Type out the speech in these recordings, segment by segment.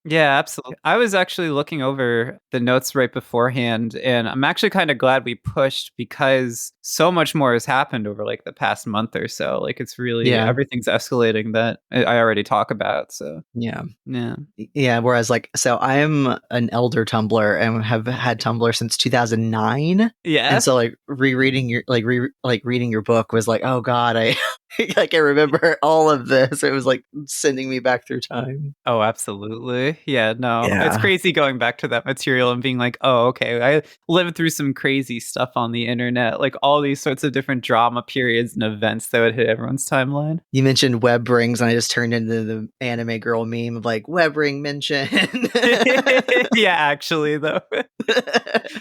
Yeah, absolutely. I was actually looking over the notes right beforehand, and I'm actually kind of glad we pushed because so much more has happened over like the past month or so. Like it's really Yeah. everything's escalating that I already talk about. So Yeah. yeah, Yeah, whereas like so I'm an elder Tumblr and have had Tumblr since 2009. And yeah. so like rereading your reading your book was like, "Oh god, I I can remember all of this." It was like sending me back through time. Oh, absolutely. Yeah, no, it's Yeah. crazy going back to that material and being like, oh, okay, I lived through some crazy stuff on the internet, like all these sorts of different drama periods and events that would hit everyone's timeline. You mentioned web rings and I just turned into the anime girl meme of like web ring mention. Yeah, actually, though,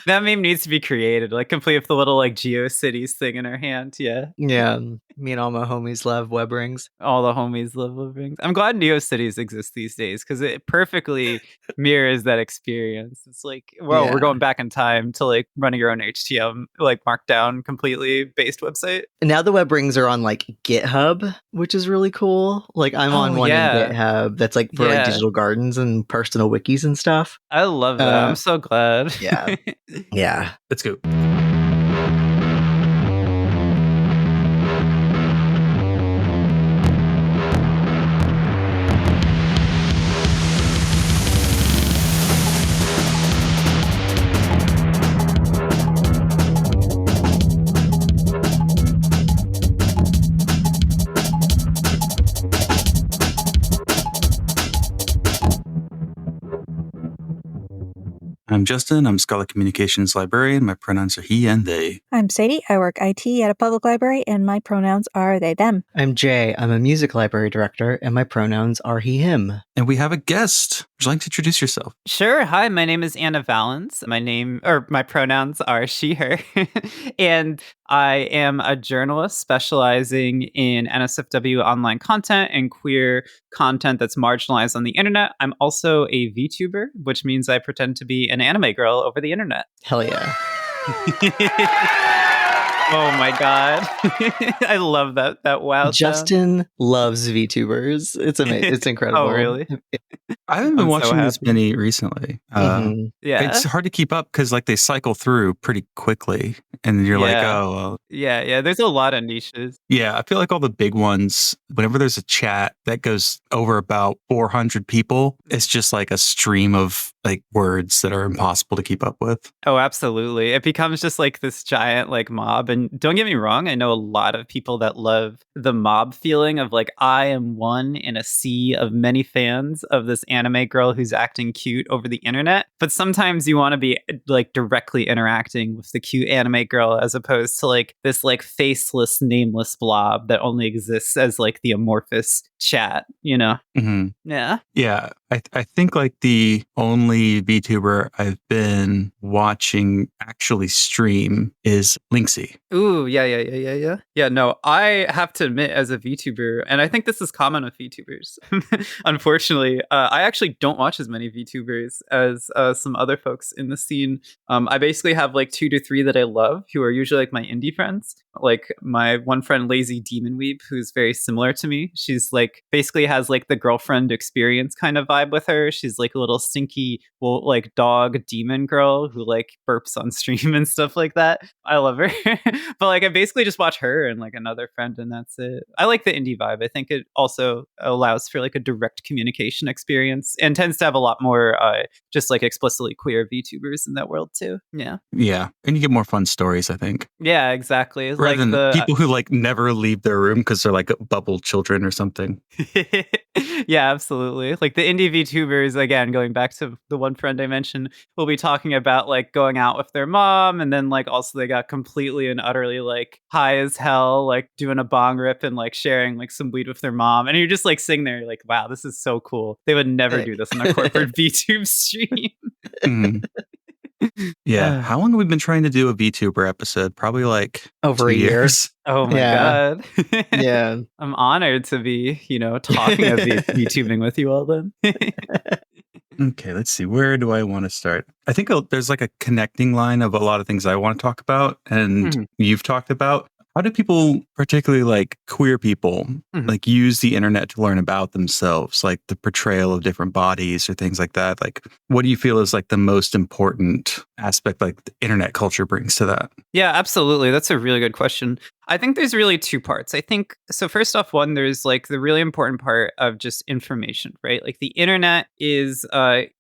that meme needs to be created, like complete with the little like GeoCities thing in her hand. Yeah. Yeah, me and all my homies love web rings. All the homies love living. I'm glad NeoCities exist these days because it perfectly mirrors that experience. It's like, whoa, we're Yeah. going back in time to like running your own HTML, like markdown completely based website. And now the web rings are on like GitHub, which is really cool. Like I'm on Oh one in yeah, GitHub that's like for like yeah. digital gardens and personal wikis and stuff. I love that. I'm Uh so glad. yeah. Yeah. Let's go. I'm Justin. I'm Scholar Communications Librarian. My pronouns are he and they. I'm Sadie. I work IT at a public library, and my pronouns are they, them. I'm Jay. I'm a music library director, and my pronouns are he, him. And we have a guest. Would you like to introduce yourself? Sure. Hi, my name is Ana Valens. My pronouns are she, her. And I am a journalist specializing in NSFW online content and queer content that's marginalized on the internet. I'm also a VTuber, which means I pretend to be an anime girl over the internet. Hell yeah. Oh my god. I love that wow sound. Justin loves VTubers. It's amazing. It's incredible. Oh, really? I haven't been I'm so watching as happy. many recently. Mhm. Yeah. It's hard to keep up because like they cycle through pretty quickly, and you're like, Yeah. oh, well. Yeah. There's a lot of niches. Yeah, I feel like all the big ones, whenever there's a chat that goes over about 400 people, it's just like a stream of like words that are impossible to keep up with. Oh, absolutely. It becomes just like this giant like mob. And don't get me wrong, I know a lot of people that love the mob feeling of like, I am one in a sea of many fans of this anime girl who's acting cute over the internet. But sometimes you want to be like directly interacting with the cute anime girl as opposed to like this like faceless, nameless blob that only exists as like the amorphous chat, you know? Mm-hmm. Yeah. Yeah, I think like the only VTuber I've been watching actually stream is Linksy. Ooh, yeah. Yeah, no, I have to admit, as a VTuber, and I think this is common with VTubers, unfortunately, I actually don't watch as many VTubers as some other folks in the scene. I basically have like 2 to 3 that I love, who are usually like my indie friends. Like my one friend, Lazy Demon Weeb, who's very similar to me. She's like basically has like the girlfriend experience kind of vibe with her. She's like a little stinky, well, like dog demon girl who like burps on stream and stuff like that. I love her. But like I basically just watch her and like another friend, and that's it. I like the indie vibe. I think it also allows for like a direct communication experience and tends to have a lot more just like explicitly queer VTubers in that world too. Yeah. Yeah, and you get more fun stories, I think. Yeah, exactly. It's Rather like than people who like never leave their room because they're like bubble children or something. Yeah, absolutely. Like the indie VTubers, again, going back to the one friend I mentioned, will be talking about like going out with their mom, and then like also they got completely and utterly like high as hell, like doing a bong rip and like sharing like some weed with their mom. And you're just like sitting there like, wow, this is so cool. They would never do this on a corporate VTube stream. Mhm. Yeah. How long have we been trying to do a VTuber episode? Probably like Over 2 a year. years. Oh my Yeah. god. Yeah. I'm honored to be, talking of VTubing with you all then. Okay, let's see. Where do I want to start? I think there's like a connecting line of a lot of things I want to talk about and you've talked about. How do people, particularly like queer people, like use the internet to learn about themselves, like the portrayal of different bodies or things like that? Like, what do you feel is like the most important aspect like the internet culture brings to that? Yeah, absolutely. That's a really good question. I think there's really two parts. I think so. First off, one, there's like the really important part of just information, right? Like the internet is,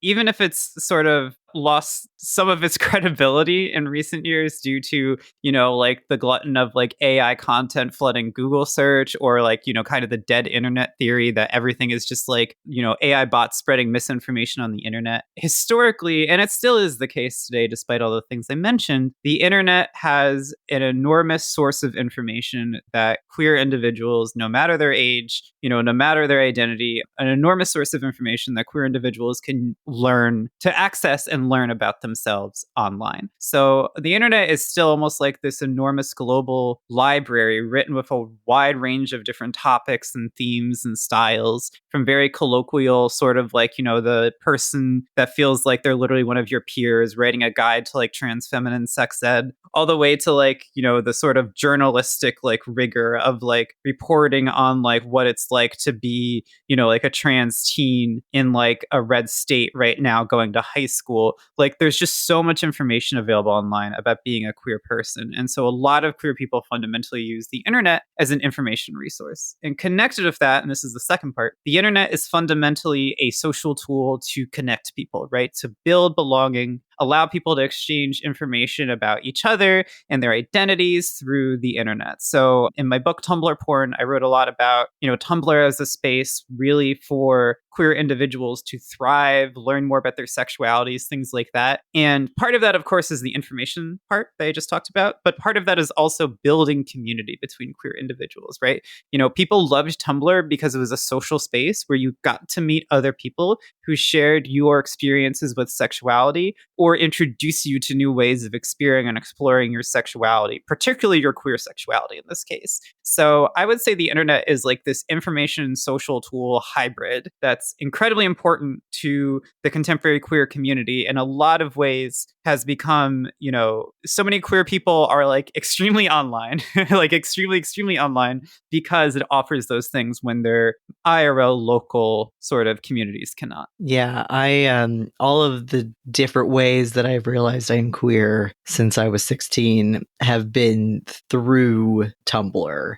even if it's sort of lost some of its credibility in recent years due to, like the glutton of like AI content flooding Google search, or like, kind of the dead internet theory that everything is just like, AI bots spreading misinformation on the internet. Historically, and it still is the case today, despite all the things I mentioned, the internet has an enormous source of information that queer individuals, no matter their age, no matter their identity, an enormous source of information that queer individuals can learn to access and learn about themselves online. So the internet is still almost like this enormous global library written with a wide range of different topics and themes and styles, from very colloquial, sort of like, the person that feels like they're literally one of your peers writing a guide to like trans feminine sex ed, all the way to like, the sort of journalistic like rigor of like reporting on like what it's like to be, like a trans teen in like a red state right now going to high school. Like there's just so much information available online about being a queer person. And so a lot of queer people fundamentally use the internet as an information resource. And connected with that, and this is the second part, the internet is fundamentally a social tool to connect people, right? To build belonging, allow people to exchange information about each other and their identities through the internet. So in my book, Tumblr Porn, I wrote a lot about, Tumblr as a space really for queer individuals to thrive, learn more about their sexualities, things like that. And part of that, of course, is the information part that I just talked about. But part of that is also building community between queer individuals, right? People loved Tumblr because it was a social space where you got to meet other people who shared your experiences with sexuality, or introduce you to new ways of experiencing and exploring your sexuality, particularly your queer sexuality in this case. So I would say the internet is like this information social tool hybrid that's incredibly important to the contemporary queer community in a lot of ways, has become, so many queer people are like extremely online, like extremely online, because it offers those things when their IRL local sort of communities cannot. Yeah, I all of the different ways that I've realized I'm queer since I was 16 have been through Tumblr.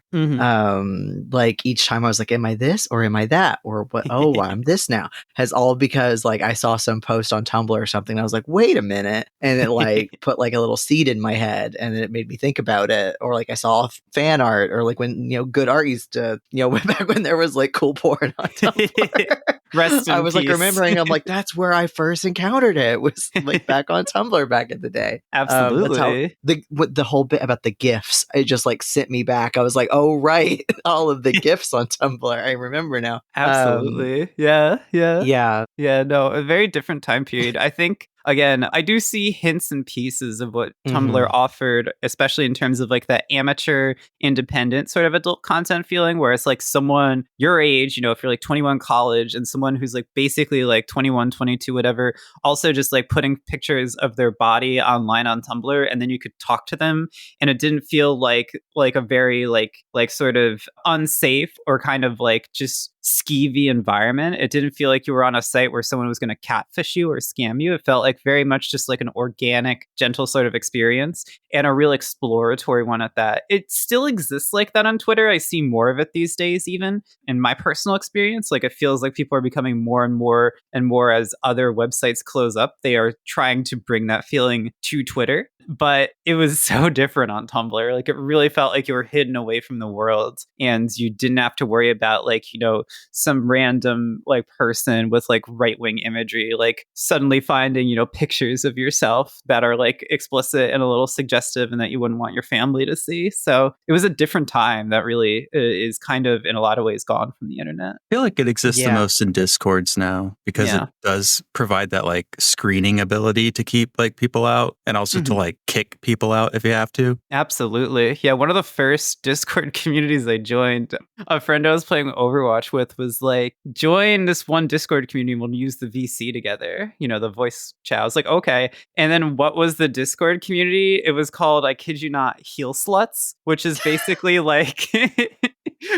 Like each time I was like, am I this or am I that? Or what? Oh, I'm this now. Has all because like I saw some post on Tumblr or something. And I was like, wait a minute. And it like put like a little seed in my head, and it made me think about it. Or like I saw fan art, or like when, good art used to, back when there was like cool porn on Tumblr. Rest in I was peace. like remembering, I'm like, that's where I first encountered it, was like back on Tumblr back in the day. Absolutely. That's how the whole bit about the GIFs, it just like sent me back. I was like, oh, right. All of the GIFs on Tumblr. I remember now. Absolutely. Yeah. Yeah. Yeah, no, a very different time period. I think, again, I do see hints and pieces of what Tumblr offered, especially in terms of like that amateur, independent sort of adult content feeling, where it's like someone your age, if you're like 21 college, and someone who's like basically like 21, 22, whatever, also just like putting pictures of their body online on Tumblr, and then you could talk to them. And it didn't feel like a very like sort of unsafe or kind of like just skeevy environment. It didn't feel like you were on a site where someone was going to catfish you or scam you. It felt like very much just like an organic, gentle sort of experience, and a real exploratory one at that. It still exists like that on Twitter. I see more of it these days, even in my personal experience. Like it feels like people are becoming more and more as other websites close up. They are trying to bring that feeling to Twitter. But it was so different on Tumblr. Like it really felt like you were hidden away from the world, and you didn't have to worry about like, some random like person with like right-wing imagery, like suddenly finding, pictures of yourself that are like explicit and a little suggestive and that you wouldn't want your family to see. So it was a different time that really is kind of in a lot of ways gone from the internet. I feel like it exists the most in Discords now, because it does provide that like screening ability to keep like people out, and also to like like kick people out if you have to. Absolutely. Yeah, one of the first Discord communities I joined, a friend I was playing Overwatch with was like, join this one Discord community, we'll use the VC together, the voice chat. I was like, okay. And then what was the Discord community? It was called, I kid you not, Heal Sluts, which is basically like,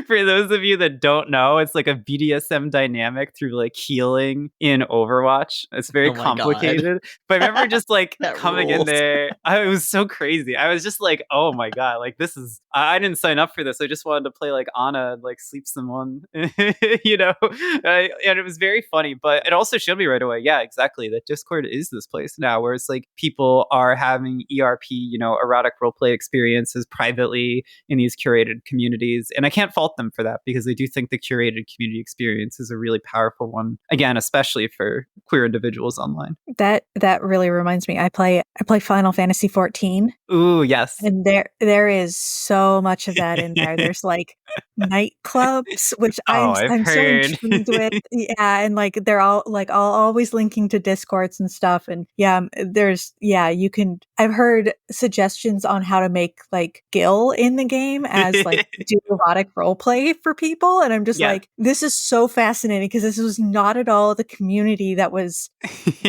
for those of you that don't know, it's like a BDSM dynamic through like healing in Overwatch. It's very complicated. But I remember just like coming in there, it was so crazy. I was just like, oh my God, like this is, I didn't sign up for this. I just wanted to play like Ana and like sleep someone, and it was very funny, but it also showed me right away, yeah, exactly, that Discord is this place now where it's like people are having ERP, erotic roleplay experiences privately in these curated communities. And I can't fault them for that because I do think the curated community experience is a really powerful one, again, especially for queer individuals online. That really reminds me. I play Final Fantasy 14. Ooh, yes. And there is so much of that in there. There's like nightclubs, which I'm so intrigued with. Yeah, and like they're all always linking to Discords and stuff. And you can. I've heard suggestions on how to make like Gil in the game as like do erotic roleplay for people, and I'm just like, this is so fascinating because this was not at all the community that was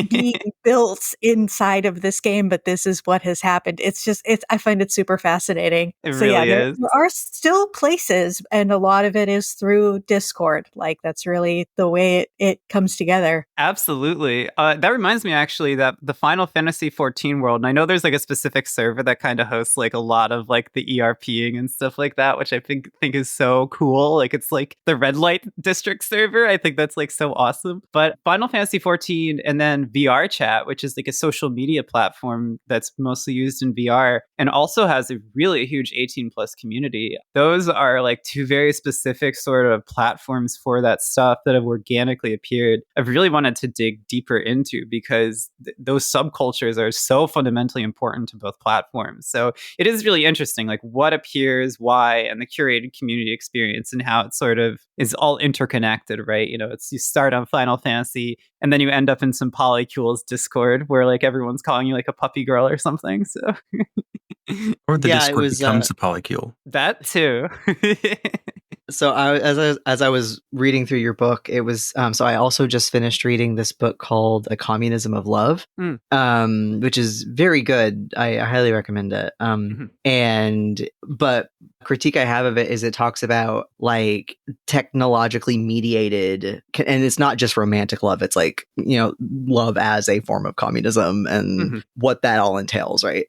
being built inside of this game, but this is what has happened. I find it super fascinating. There are still places, and a lot of it is through Discord. Like that's really the way it comes together. Absolutely. That reminds me actually that the Final Fantasy 14 world, and I know there's like a specific server that kind of hosts like a lot of like the ERPing and stuff like that, which I think is so cool. Like it's like the red light district server. I think that's like so awesome. But Final Fantasy 14 and then VR chat, which is like a social media platform that's mostly used in VR and also has a really huge 18 plus community. Those are like two very specific sort of platforms for that stuff that have organically appeared. I've really wanted to dig deeper into because those subcultures are so fundamentally important to both platforms. So it is really interesting, like what appears, why, and the curated community experience and how it sort of is all interconnected, right? It's you start on Final Fantasy and then you end up in some polycules Discord where like everyone's calling you like a puppy girl or something. So or the Discord becomes a polycule. That too. So as I was reading through your book, it was so I also just finished reading this book called A Communism of Love, which is very good. I highly recommend it. But critique I have of it is it talks about like technologically mediated, and it's not just romantic love. It's like, love as a form of communism and what that all entails, right?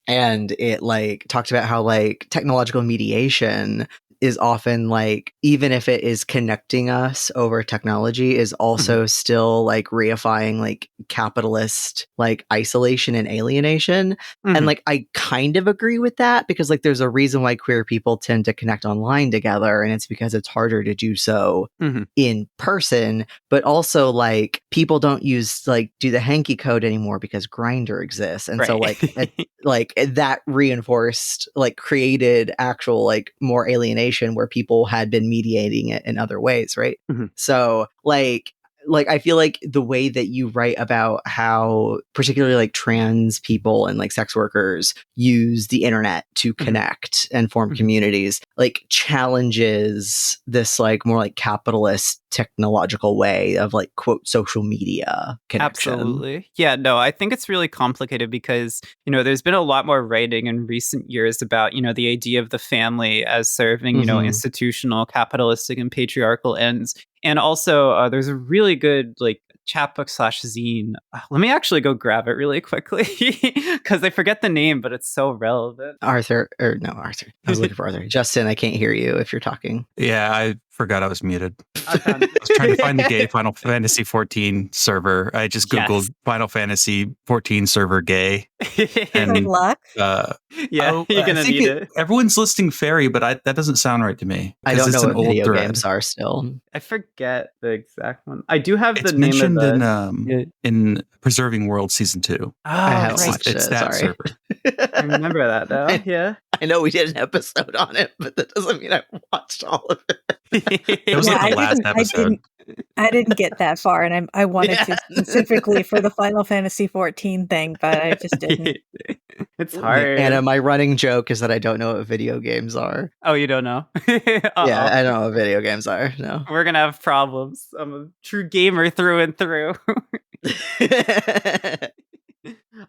And it like talks about how like technological mediation is often like, even if it is connecting us over technology, is also still like reifying like capitalist like isolation and alienation. And like I kind of agree with that because like there's a reason why queer people tend to connect online together, and it's because it's harder to do so in person. But also like people don't do the hanky code anymore because Grindr exists, and so like that reinforced like created actual like more alienation where people had been mediating it in other ways, right? So like I feel like the way that you write about how particularly like trans people and like sex workers use the internet to connect and form communities like challenges this like more like capitalist technological way of like quote social media connection. Absolutely. Yeah, no, I think it's really complicated because, there's been a lot more writing in recent years about, the idea of the family as serving, institutional, capitalistic and patriarchal ends. And also, there's a really good like chapbook / zine. Let me actually go grab it really quickly because I forget the name, but it's so relevant. Arthur. I was looking for Arthur. Justin, I can't hear you if you're talking. Yeah, I forgot I was muted. I was trying to find the gay Final Fantasy 14 server. I just Googled Final Fantasy 14 server gay. And good luck. You're gonna need it. Everyone's listing fairy, but that doesn't sound right to me. I don't know what video games are still. I forget the exact one. I do have it's the name mentioned of in Preserving World Season 2. Oh, I haven't watched it's it, that sorry. server. I remember that though. Yeah. I know we did an episode on it, but that doesn't mean I watched all of it. It was like the last episode. I didn't get that far, and I wanted to specifically for the Final Fantasy 14 thing, but I just didn't. It's hard. Anna, my running joke is that I don't know what video games are. Oh, you don't know? Yeah, I don't know what video games are. No. We're going to have problems. I'm a true gamer through and through.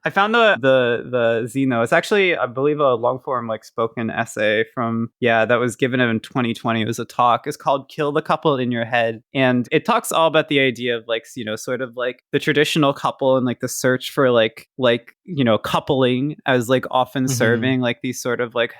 I found the Zeno. It's actually, I believe, a long form like spoken essay from that was given in 2020. It was a talk. It's called "Kill the Couple in Your Head," and it talks all about the idea of like sort of like the traditional couple and like the search for like coupling as like often serving like these sort of like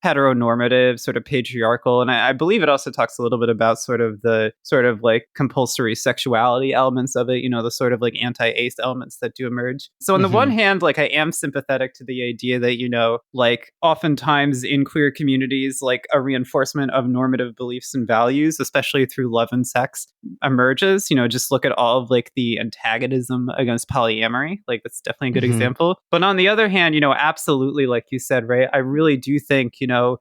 heteronormative sort of patriarchal, and I believe it also talks a little bit about sort of the sort of like compulsory sexuality elements of it. The sort of like anti-ace elements that do emerge. So on the one hand, like I am sympathetic to the idea that, like oftentimes in queer communities, like a reinforcement of normative beliefs and values, especially through love and sex, emerges. Just look at all of like the antagonism against polyamory. Like that's definitely a good example. But on the other hand, absolutely, like you said, right, I really do think,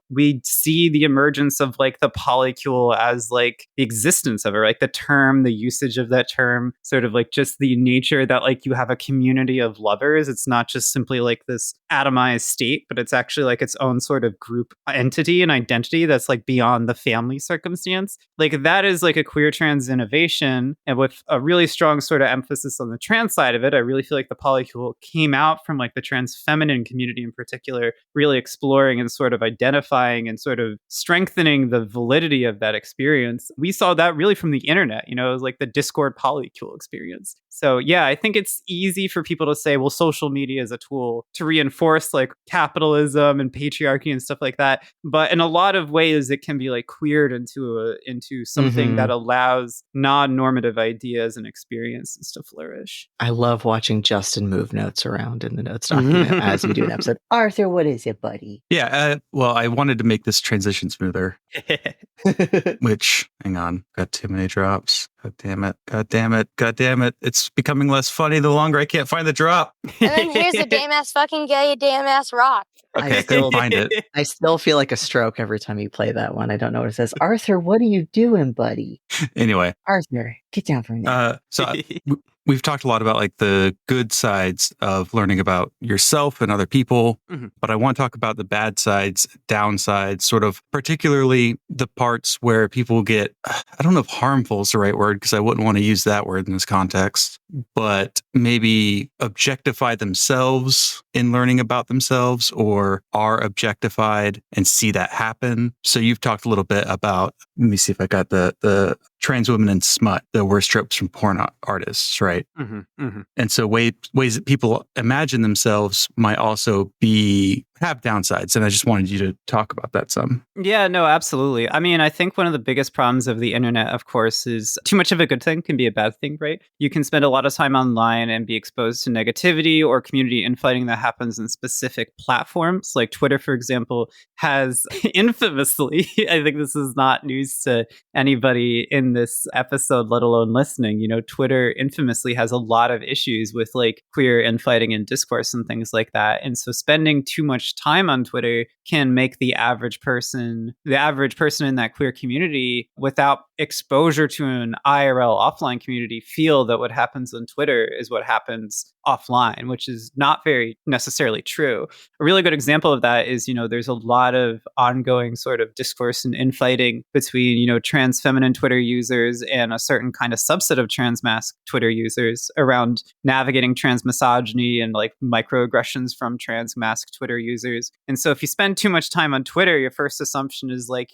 we see the emergence of like the polycule as like the existence of it, like the term, the usage of that term, sort of like just the nature that like you have a community of lovers. It's not just simply like this atomized state, but it's actually like its own sort of group entity and identity that's like beyond the family circumstance. Like that is like a queer trans innovation, and with a really strong sort of emphasis on the trans side of it. I really feel like the polycule came out from like the trans feminine community in particular, really exploring and sort of identifying and sort of strengthening the validity of that experience. We saw that really from the internet. It was like the Discord polycule experience. So yeah, I think it's easy for people to say, well, social media is a tool to reinforce like capitalism and patriarchy and stuff like that. But in a lot of ways, it can be like queered into something that allows non-normative ideas and experiences to flourish. I love watching Justin move notes around in the notes document as we do an episode. Arthur, what is it, buddy? Yeah, well, I wanted to make this transition smoother. Which, hang on, got too many drops. God damn it. God damn it. God damn it. It's becoming less funny the longer I can't find the drop. And then here's a damn ass fucking gay damn ass rock. Okay, I still find it. I still feel like a stroke every time you play that one. I don't know what it says. Arthur, what are you doing, buddy? Anyway. Arthur, get down from there. We've talked a lot about like the good sides of learning about yourself and other people, but I want to talk about the bad sides, downsides, sort of particularly the parts where people get, I don't know if harmful is the right word because I wouldn't want to use that word in this context, but maybe objectify themselves in learning about themselves or are objectified and see that happen. So you've talked a little bit about, let me see if I got the trans women and smut, the worst tropes from porn artists, right? And so ways that people imagine themselves might also have downsides. And I just wanted you to talk about that some. Yeah, no, absolutely. I mean, I think one of the biggest problems of the internet, of course, is too much of a good thing can be a bad thing, right? You can spend a lot of time online and be exposed to negativity or community infighting that happens in specific platforms. Like Twitter, for example, has infamously, I think this is not news to anybody in this episode, let alone listening, Twitter infamously has a lot of issues with like queer infighting and discourse and things like that. And so spending too much time on Twitter can make the average person in that queer community without exposure to an IRL offline community feel that what happens on Twitter is what happens offline, which is not very necessarily true. A really good example of that is, there's a lot of ongoing sort of discourse and infighting between, trans feminine Twitter users and a certain kind of subset of trans masc Twitter users around navigating trans misogyny and like microaggressions from trans masc Twitter users. And so if you spend too much time on Twitter, your first assumption is like,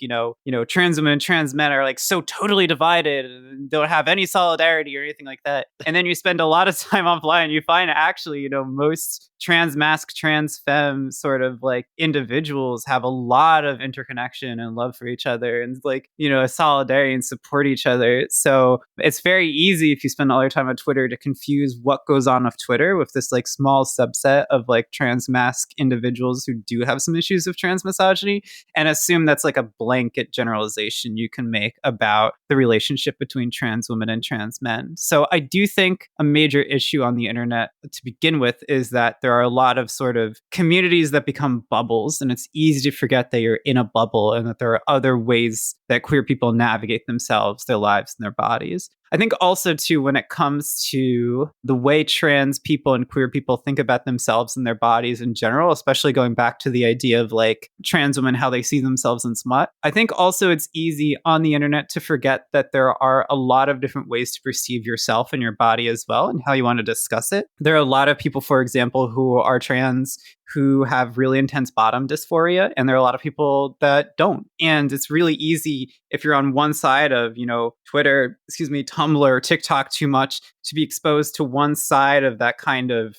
trans women and trans men are like so totally divided and don't have any solidarity or anything like that. And then you spend a lot of time offline, you find actually, most trans masc, trans femme sort of like individuals have a lot of interconnection and love for each other and like, solidarity and support each other. So it's very easy if you spend all your time on Twitter to confuse what goes on with Twitter with this like small subset of like trans masc individuals who do have some issues with trans misogyny and assume that's like a blanket generalization you can make about the relationship between trans women and trans men. So I do think a major issue on the internet to begin with is that there are a lot of sort of communities that become bubbles, and it's easy to forget that you're in a bubble and that there are other ways that queer people navigate themselves, their lives, and their bodies. I think also too, when it comes to the way trans people and queer people think about themselves and their bodies in general, especially going back to the idea of like trans women, how they see themselves in smut, I think also it's easy on the internet to forget that there are a lot of different ways to perceive yourself and your body as well, and how you want to discuss it. There are a lot of people, for example, who are trans who have really intense bottom dysphoria, and there are a lot of people that don't. And it's really easy if you're on one side of, Twitter, Tumblr, TikTok too much, to be exposed to one side of that kind of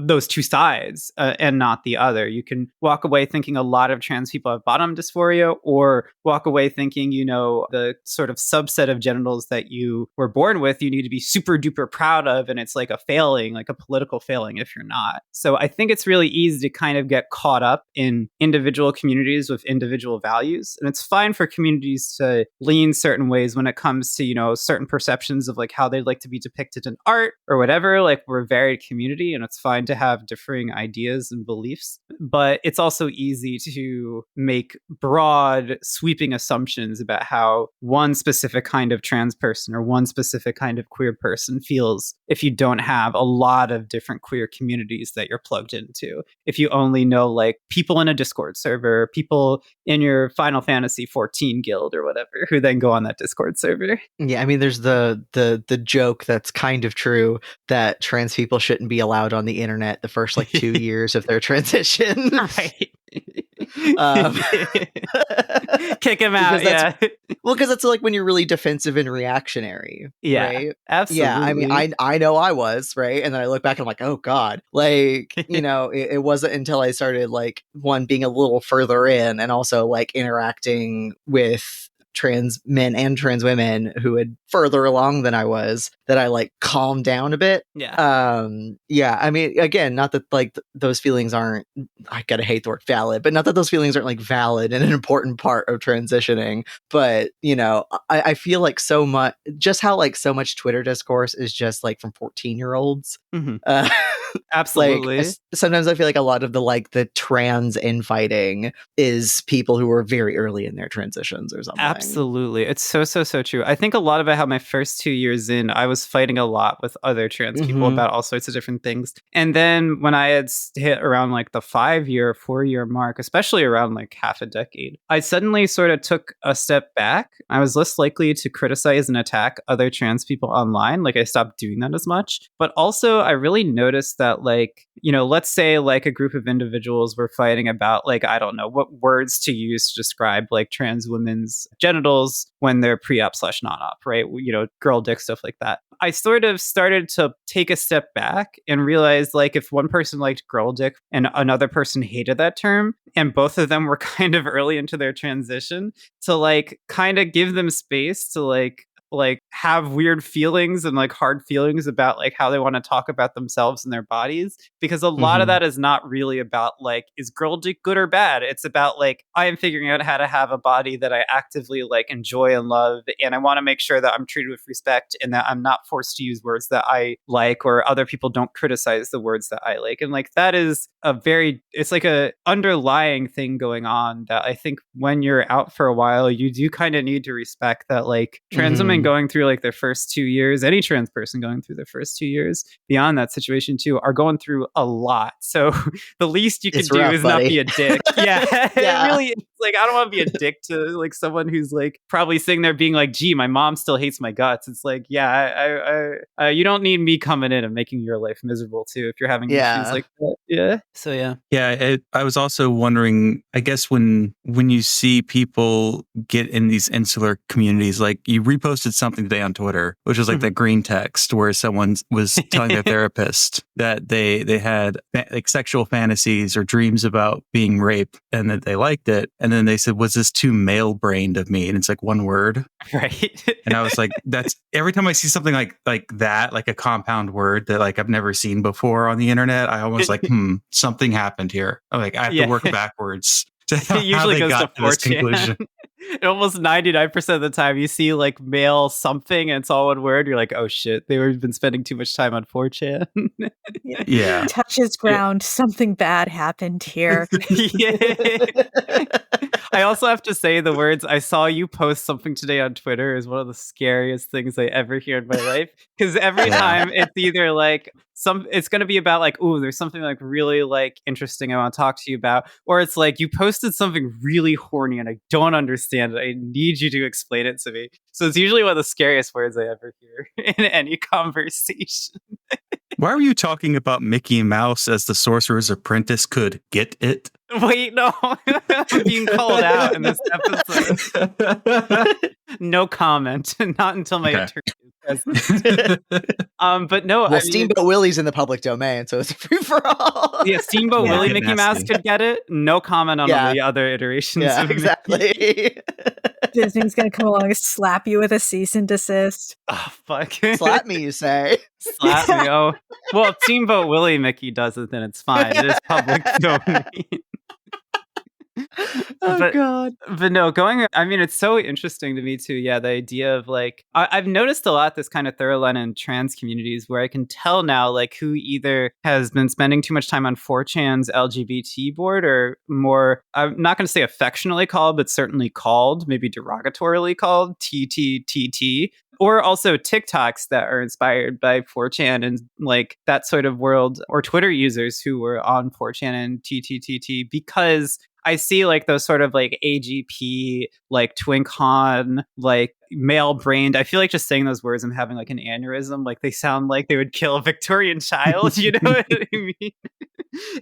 those two sides and not the other. You can walk away thinking a lot of trans people have bottom dysphoria, or walk away thinking, the sort of subset of genitals that you were born with, you need to be super duper proud of. And it's like a failing, like a political failing if you're not. So I think it's really easy to kind of get caught up in individual communities with individual values. And it's fine for communities to lean certain ways when it comes to, certain perceptions of like how they'd like to be depicted in art or whatever. Like, we're a varied community and it's fine to have differing ideas and beliefs. But it's also easy to make broad, sweeping assumptions about how one specific kind of trans person or one specific kind of queer person feels if you don't have a lot of different queer communities that you're plugged into. If you only know like people in a Discord server, people in your Final Fantasy 14 guild or whatever, who then go on that Discord server. Yeah, I mean, there's the joke that's kind of true that trans people shouldn't be allowed on the internet the first like 2 years of their transition. Right. Kick him out. Yeah. Well, because it's like when you're really defensive and reactionary. Yeah. Right? Absolutely. Yeah. I mean, I know I was, right? And then I look back and I'm like, oh God. Like, it wasn't until I started like being a little further in, and also like interacting with trans men and trans women who had further along than I was, that I like calmed down a bit. Yeah. Yeah. I mean, again, not that like those feelings aren't, I gotta hate the word valid, but not that those feelings aren't like valid and an important part of transitioning. But, I feel like so much, just how like so much Twitter discourse is just like from 14-year-olds. Mm-hmm. Absolutely. Like, sometimes I feel like a lot of the trans infighting is people who are very early in their transitions or something. Absolutely. It's so true. I think a lot about how my first 2 years in, I was fighting a lot with other trans people about all sorts of different things. And then when I had hit around like the 4-year mark, especially around like half a decade, I suddenly sort of took a step back. I was less likely to criticize and attack other trans people online. Like, I stopped doing that as much. But also, I really noticed that, like, let's say like a group of individuals were fighting about like, I don't know what words to use to describe like trans women's genitals when they're pre-op/non-op, right? Girl dick, stuff like that. I sort of started to take a step back and realize like, if one person liked girl dick and another person hated that term, and both of them were kind of early into their transition, to like kind of give them space to like have weird feelings and like hard feelings about like how they want to talk about themselves and their bodies, because a lot of that is not really about like, is girl dick good or bad? It's about like, I am figuring out how to have a body that I actively like enjoy and love, and I want to make sure that I'm treated with respect and that I'm not forced to use words that I like, or other people don't criticize the words that I like. And like, that is it's like a underlying thing going on that I think when you're out for a while, you do kind of need to respect that like trans women going through like their first 2 years, any trans person going through their first 2 years beyond that situation too, are going through a lot. So the least you can do is not be a dick. Yeah. It really is. Like, I don't want to be a dick to like someone who's like probably sitting there being like, gee, my mom still hates my guts. It's like, yeah, you don't need me coming in and making your life miserable too if you're having issues like that. Yeah. So yeah. I was also wondering, I guess when you see people get in these insular communities, like you reposted something today on Twitter, which was like that green text where someone was telling their therapist that they had like sexual fantasies or dreams about being raped and that they liked it. And then they said, was this too male brained of me? And it's like one word. Right. And I was like, that's every time I see something like that, like a compound word that like I've never seen before on the internet, I almost like, something happened here. I'm like, I have to work backwards to it usually goes got to this 4chan. conclusion. And almost 99% of the time you see like male something and it's all one word, you're like, oh shit, they've been spending too much time on 4chan. Yeah. Touches ground. Something bad happened here. Yeah. I also have to say the words, I saw you post something today on Twitter is one of the scariest things I ever hear in my life. Because every time it's either like it's going to be about like, ooh, there's something like really like interesting I want to talk to you about. Or it's like, you posted something really horny and I don't understand it. I need you to explain it to me. So it's usually one of the scariest words I ever hear in any conversation. Why were you talking about Mickey Mouse as the Sorcerer's Apprentice could get it? Wait, no. I'm being called out in this episode. No comment. Not until my attorney is present. But no, well, Steamboat Willie's in the public domain, so it's a free for all. Yeah, Steamboat Willie Mickey Mouse could get it. No comment on the other iterations. Yeah, exactly. Disney's gonna come along and slap you with a cease and desist. Oh, fuck. Slap me, you say? Slap me, oh. Well, if Steamboat Willie Mickey does it, then it's fine. It is public domain. God. But no, I mean, it's so interesting to me too. Yeah, the idea of like, I've noticed a lot this kind of thorough line in trans communities where I can tell now like who either has been spending too much time on 4chan's LGBT board or more, I'm not going to say affectionately called, but certainly called, maybe derogatorily called TTTT. Or also TikToks that are inspired by 4chan and like that sort of world, or Twitter users who were on 4chan and TTTT, because I see like those sort of like AGP, like TwinkCon, like male brained. I feel like just saying those words, I'm having like an aneurysm. Like they sound like they would kill a Victorian child. You know what I mean?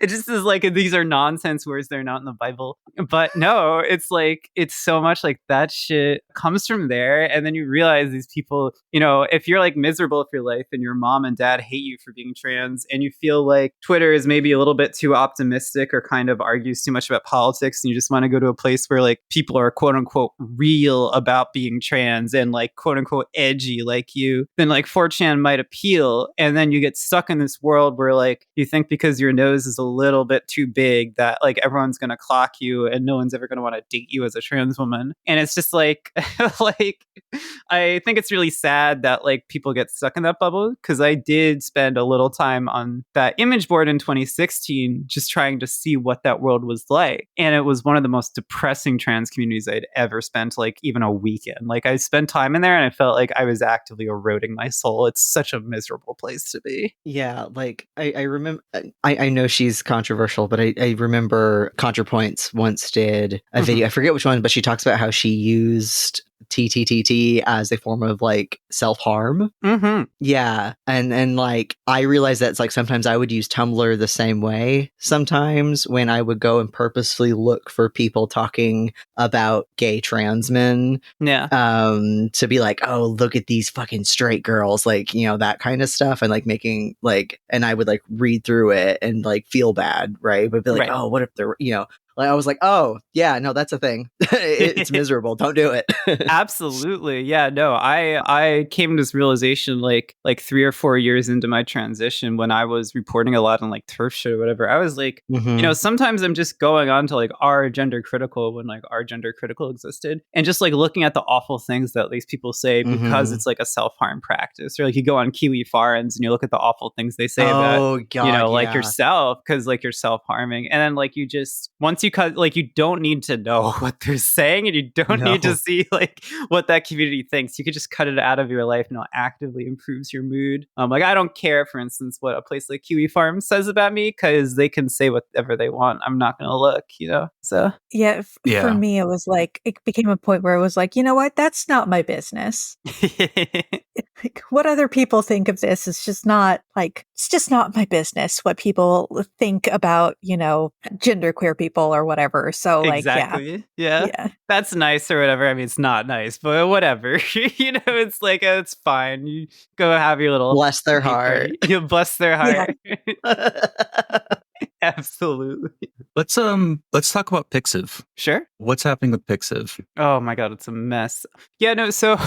It just is like, these are nonsense words. They're not in the Bible. But no, it's like, it's so much like that shit comes from there. And then you realize these people, you know, if you're like miserable with your life and your mom and dad hate you for being trans and you feel like Twitter is maybe a little bit too optimistic or kind of argues too much about politics and you just want to go to a place where like people are quote unquote real about being trans and like quote unquote edgy like you, then like 4chan might appeal. And then you get stuck in this world where like you think because your nose is a little bit too big that like everyone's going to clock you and no one's ever going to want to date you as a trans woman. And it's just like, like, I think it's really sad that like people get stuck in that bubble, because I did spend a little time on that image board in 2016 just trying to see what that world was like. And it was one of the most depressing trans communities I'd ever spent like even a weekend. Like I spent time in there and I felt like I was actively eroding my soul. It's such a miserable place to be. Yeah, like I remember, I know she's controversial, but I remember ContraPoints once did a video, I forget which one, but she talks about how she used TTTT as a form of like self-harm. Yeah. And like I realized that it's like sometimes I would use Tumblr the same way sometimes when I would go and purposefully look for people talking about gay trans men. Yeah. To be like, oh, look at these fucking straight girls, like, you know, that kind of stuff, and like making like, and I would like read through it and like feel bad, right? But be like, oh, what if they're, you know, like I was like, oh yeah, no, that's a thing. It's miserable. Don't do it. Absolutely. Yeah, no, I came to this realization like 3 or 4 years into my transition when I was reporting a lot on like Turf Shit or whatever. I was like, you know, sometimes I'm just going on to like our Gender Critical when like our Gender Critical existed and just like looking at the awful things that these people say because it's like a self-harm practice. Or like you go on Kiwi Forums and you look at the awful things they say about, you know, like yourself, because like you're self-harming. And then like you just, once you cut, like you don't need to know what they're saying and you don't need to see like what that community thinks. You could just cut it out of your life and it actively improves your mood. Like I don't care, for instance, what a place like Kiwi Farm says about me, because they can say whatever they want. I'm not going to look, you know? So yeah, for me, it was like, it became a point where it was like, you know what? That's not my business. Like, what other people think of this is just not like, it's just not my business what people think about, you know, genderqueer people or whatever. So like, yeah, that's nice or whatever. I mean, it's not nice, but whatever. You know, it's like, it's fine. You go have your little bless their heart. You bless their heart. Absolutely. Let's talk about Pixiv. Sure. What's happening with Pixiv? Oh my god, it's a mess. Yeah, no, so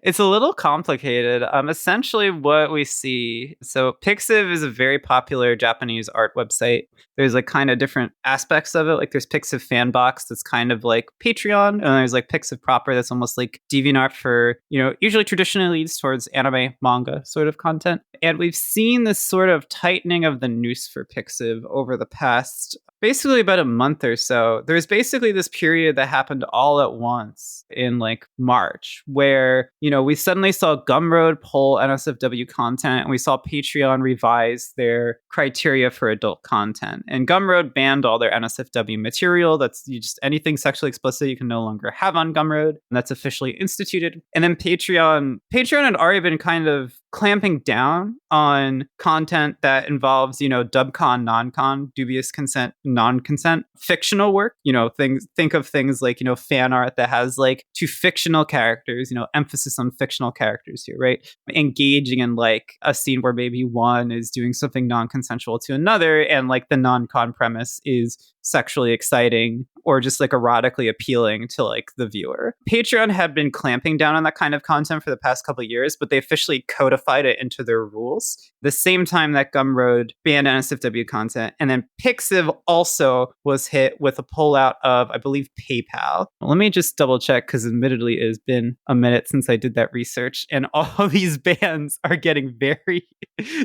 It's a little complicated. Essentially what we see, so Pixiv is a very popular Japanese art website. There's like kind of different aspects of it. Like there's Pixiv Fanbox that's kind of like Patreon, and there's like Pixiv proper that's almost like DeviantArt for, usually traditionally leads towards anime, manga sort of content. And we've seen this sort of tightening of the noose for Pixiv over the past basically about a month or so. There's basically this period that happened all at once in like March where, we suddenly saw Gumroad pull NSFW content and we saw Patreon revise their criteria for adult content. And Gumroad banned all their NSFW material. That's just anything sexually explicit you can no longer have on Gumroad. And that's officially instituted. And then Patreon had already been kind of clamping down on content that involves, dubcon, non-con, dubious consent, non-consent, fictional work, think of things like, fan art that has like two fictional characters, emphasis on fictional characters here, right? Engaging in like a scene where maybe one is doing something non-consensual to another and like the non-con premise is sexually exciting or just like erotically appealing to like the viewer. Patreon had been clamping down on that kind of content for the past couple of years, but they officially codified it into their rules. The same time that Gumroad banned NSFW content, and then Pixiv also was hit with a pullout of, I believe, PayPal. Let me just double check because admittedly it has been a minute since I did that research, and all these bans are getting very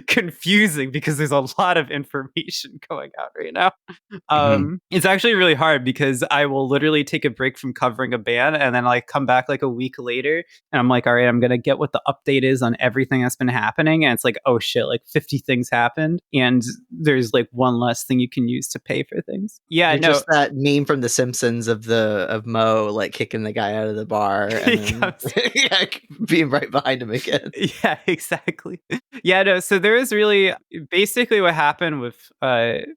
confusing because there's a lot of information going out right now. It's actually really hard because I will literally take a break from covering a ban and then like come back like a week later and I'm like, all right, I'm going to get what the update is on everything that's been happening. And it's like, oh shit, like 50 things happened and there's like one less thing you can use to pay for things. Yeah, You're just that meme from The Simpsons of Mo like kicking the guy out of the bar and then, being right behind him again. Yeah, exactly. Yeah, no, so there is really basically what happened with Pixiv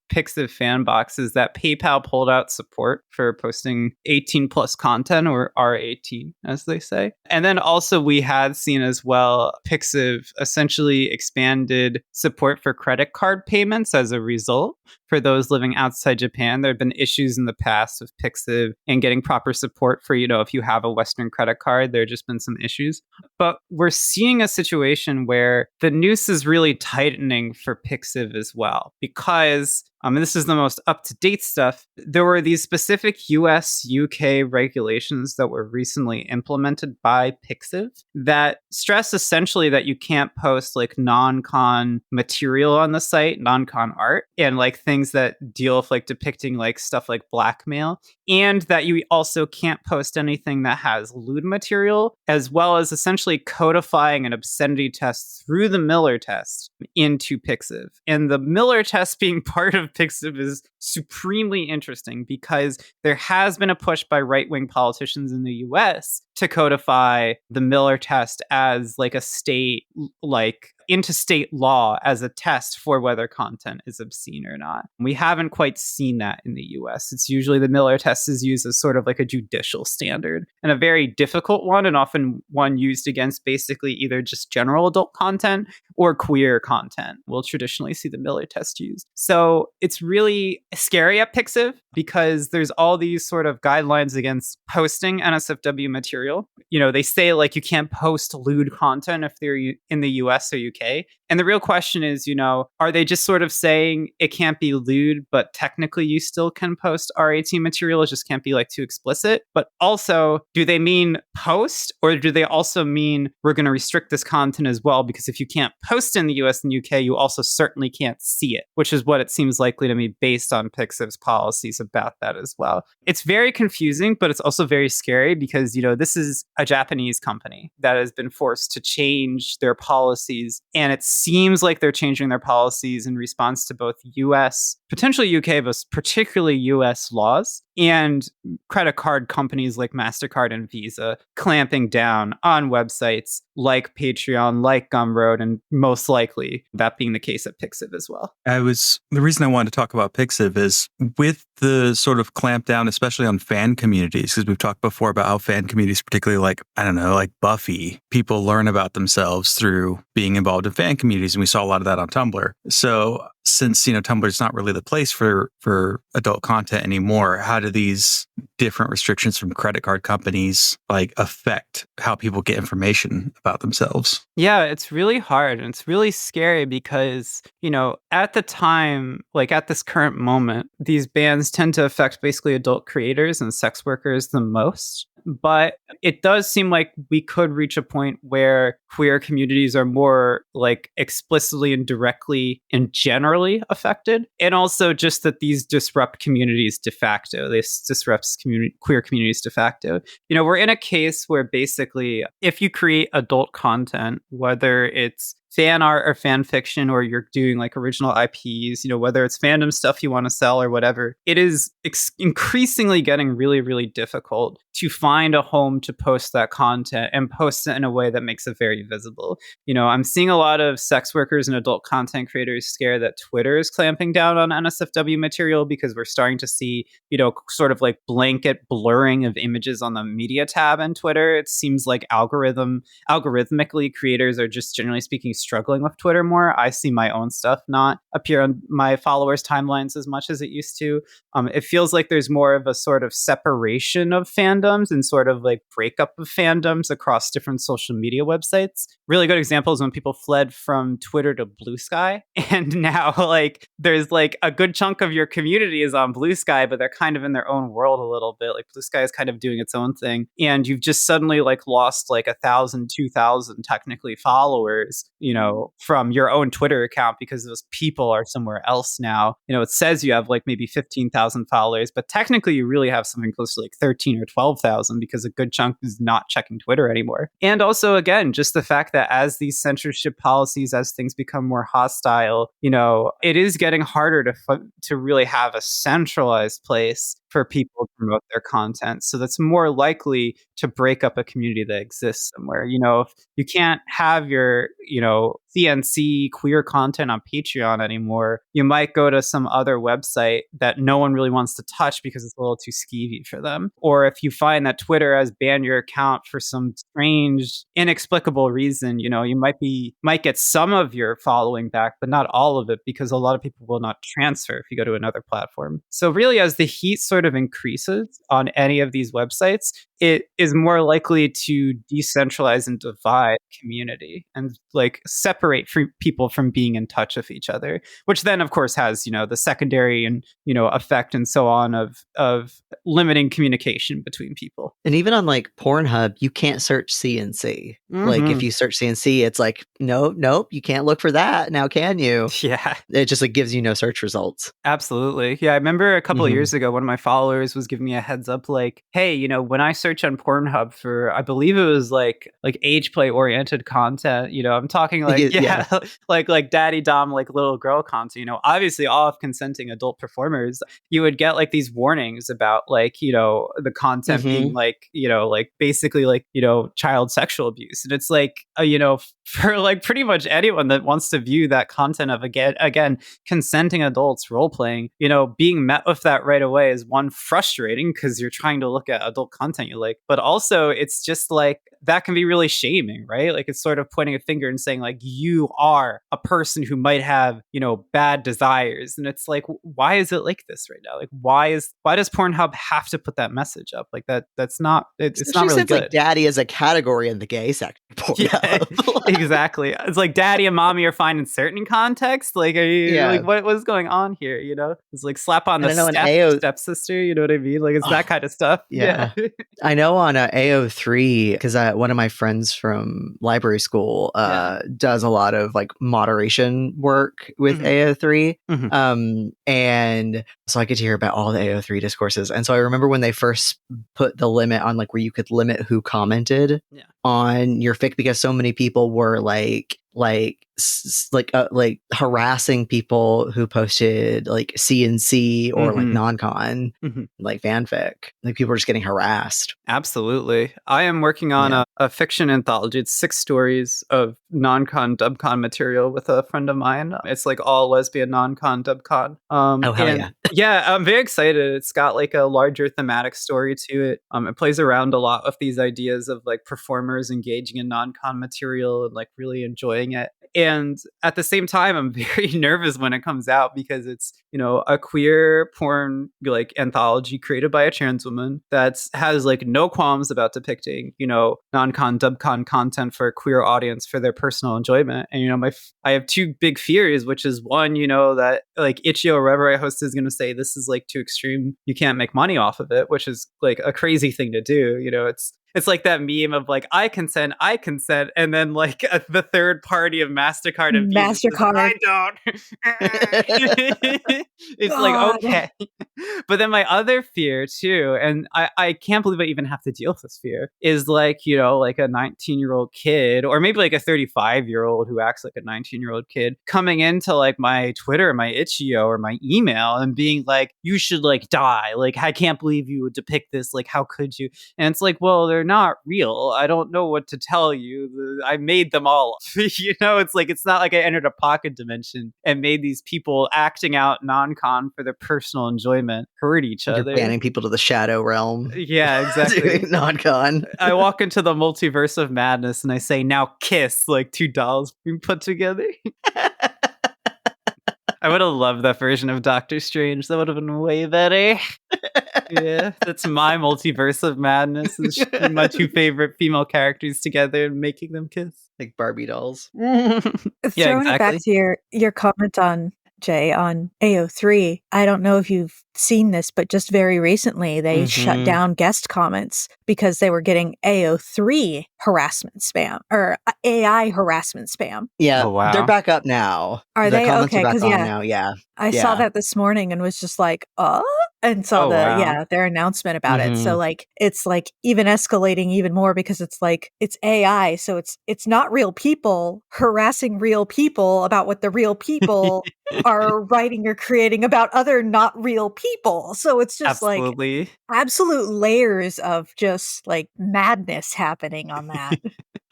Fanbox is that PayPal pulled out support for posting 18 plus content, or R18 as they say. And then also we had seen as well Pixiv essentially expanded support for credit card payments as a result. For those living outside Japan, there have been issues in the past with Pixiv and getting proper support for, if you have a Western credit card, there have just been some issues. But we're seeing a situation where the noose is really tightening for Pixiv as well, because and this is the most up-to-date stuff. There were these specific US, UK regulations that were recently implemented by Pixiv that stress essentially that you can't post like non-con material on the site, non-con art, and like things that deal with like depicting like stuff like blackmail, and that you also can't post anything that has lewd material, as well as essentially codifying an obscenity test through the Miller test into Pixiv. And the Miller test being part of Pixiv is supremely interesting because there has been a push by right-wing politicians in the US to codify the Miller test as like a state, like into state law as a test for whether content is obscene or not. We haven't quite seen that in the US. It's usually the Miller test is used as sort of like a judicial standard and a very difficult one, and often one used against basically either just general adult content or queer content. We'll traditionally see the Miller test used. So it's really scary at Pixiv because there's all these sort of guidelines against posting NSFW material. They say like you can't post lewd content if they're in the US or UK. And the real question is, are they just sort of saying it can't be lewd, but technically you still can post R18 material, it just can't be like too explicit? But also, do they mean post, or do they also mean we're going to restrict this content as well? Because if you can't post in the US and UK, you also certainly can't see it, which is what it seems likely to me based on Pixiv's policies about that as well. It's very confusing, but it's also very scary because, this is a Japanese company that has been forced to change their policies. And it seems like they're changing their policies in response to both US, potentially UK, but particularly US laws, and credit card companies like MasterCard and Visa clamping down on websites like Patreon, like Gumroad, and most likely that being the case at Pixiv as well. The reason I wanted to talk about Pixiv is with the sort of clamp down, especially on fan communities, because we've talked before about how fan communities, particularly like Buffy, people learn about themselves through being involved in fan communities. And we saw a lot of that on Tumblr. So since, Tumblr's not really the place for adult content anymore, how do these different restrictions from credit card companies like affect how people get information about themselves? Yeah, it's really hard and it's really scary because, at the time, like at this current moment, these bans tend to affect basically adult creators and sex workers the most. But it does seem like we could reach a point where queer communities are more like explicitly and directly and generally affected. And also just that these disrupt communities de facto. This disrupts queer communities de facto. We're in a case where basically if you create adult content, whether it's fan art or fan fiction, or you're doing like original IPs, whether it's fandom stuff you want to sell or whatever, it is increasingly getting really, really difficult to find a home to post that content and post it in a way that makes it very visible. I'm seeing a lot of sex workers and adult content creators scared that Twitter is clamping down on NSFW material because we're starting to see, sort of like blanket blurring of images on the media tab in Twitter. It seems like algorithmically creators are just generally speaking struggling with Twitter more. I see my own stuff not appear on my followers' timelines as much as it used to. It feels like there's more of a sort of separation of fandoms and sort of like breakup of fandoms across different social media websites. Really good examples when people fled from Twitter to Blue Sky. And now like there's like a good chunk of your community is on Blue Sky, but they're kind of in their own world a little bit. Like Blue Sky is kind of doing its own thing. And you've just suddenly like lost like 1,000, 2,000 technically followers, from your own Twitter account because those people are somewhere else now. It says you have like maybe 15,000 followers, but technically you really have something close to like 13 or 12,000 because a good chunk is not checking Twitter anymore. And also, again, just the fact that as these censorship policies, as things become more hostile, it is getting harder to really have a centralized place for people to promote their content. So that's more likely to break up a community that exists somewhere. If you can't have your, CNC queer content on Patreon anymore, you might go to some other website that no one really wants to touch because it's a little too skeevy for them. Or if you find that Twitter has banned your account for some strange, inexplicable reason, you might get some of your following back, but not all of it, because a lot of people will not transfer if you go to another platform. So really, as the heat sort of increases on any of these websites, it is more likely to decentralize and divide community and like separate people from being in touch with each other, which then of course has, the secondary and, effect and so on of limiting communication between people. And even on like Pornhub, you can't search CNC. Mm-hmm. Like if you search CNC, it's like, nope, you can't look for that now, can you? Yeah. It just like gives you no search results. Absolutely. Yeah. I remember a couple of years ago, one of my followers was giving me a heads up like, hey, when I search on Pornhub for, I believe it was like age play oriented content, I'm talking like, like daddy dom, like little girl content, obviously all of consenting adult performers, you would get like these warnings about like, the content being like, like basically like, child sexual abuse. And it's like, for like pretty much anyone that wants to view that content of again, consenting adults role playing, being met with that right away is one, frustrating because you're trying to look at adult content you like, but also it's just like that can be really shaming, right? Like it's sort of pointing a finger and saying like you are a person who might have, bad desires. And it's like, why is it like this right now? Like why does Pornhub have to put that message up? Like it's not really good. Like daddy is a category in the gay sector. Yeah, exactly. It's like daddy and mommy are fine in certain contexts. Like, are you like what's going on here? It's like slap on the stepsister. You know what I mean? Like it's that kind of stuff. Yeah. I know on AO3 because one of my friends from library school does a lot of like moderation work with AO3. And so I get to hear about all the AO3 discourses. And so I remember when they first put the limit on like where you could limit who commented on your fic, because so many people were like harassing people who posted like CNC or like non-con like fanfic. Like people were just getting harassed. Absolutely. I am working on a fiction anthology. It's 6 stories of non-con dubcon material with a friend of mine. It's like all lesbian non-con dubcon. Yeah, I'm very excited. It's got like a larger thematic story to it. It plays around a lot with these ideas of like performers engaging in non-con material and like really enjoying it. And at the same time, I'm very nervous when it comes out because it's, you know, a queer porn like anthology created by a trans woman that has like no qualms about depicting, you know, non-con, dub-con content for a queer audience for their personal enjoyment. And, you know, I have two big fears, which is one, you know, that like Itch.io or wherever I host is going to say this is like too extreme. You can't make money off of it, which is like a crazy thing to do. You know, it's like that meme of like, I consent, and then like the third party of MasterCard and Visa says, I don't. It's God. Like, okay. But then my other fear too, and I can't believe I even have to deal with this fear, is like, you know, like a 19-year-old kid, or maybe like a 35-year-old who acts like a 19-year-old kid coming into like my Twitter, my Itch.io or my email and being like, you should like die. Like, I can't believe you would depict this. Like, how could you? And it's like, well, they're not real. I don't know what to tell you. I made them all. You know, it's like, it's not like I entered a pocket dimension and made these people acting out non-con for their personal enjoyment hurt each other. You're banning people to the shadow realm. Yeah, exactly. Non-con. I walk into the multiverse of madness and I say, now kiss, like two dolls being put together. I would have loved that version of Doctor Strange. That would have been way better. Yeah, that's my multiverse of madness. Is my two favorite female characters together and making them kiss. Like Barbie dolls. Throwing it back to your comment on, Jay, on AO3, I don't know if you've seen this, but just very recently they shut down guest comments because they were getting AO3 harassment spam or AI harassment spam. Yeah, oh, wow. They're back up now. Are they? Okay, because now, yeah. I saw that this morning and was just like, and saw their announcement about it. So like, it's like even escalating even more because it's like, it's AI. So it's not real people harassing real people about what the real people are writing or creating about other not real people. So it's just like absolute layers of just like madness happening on that.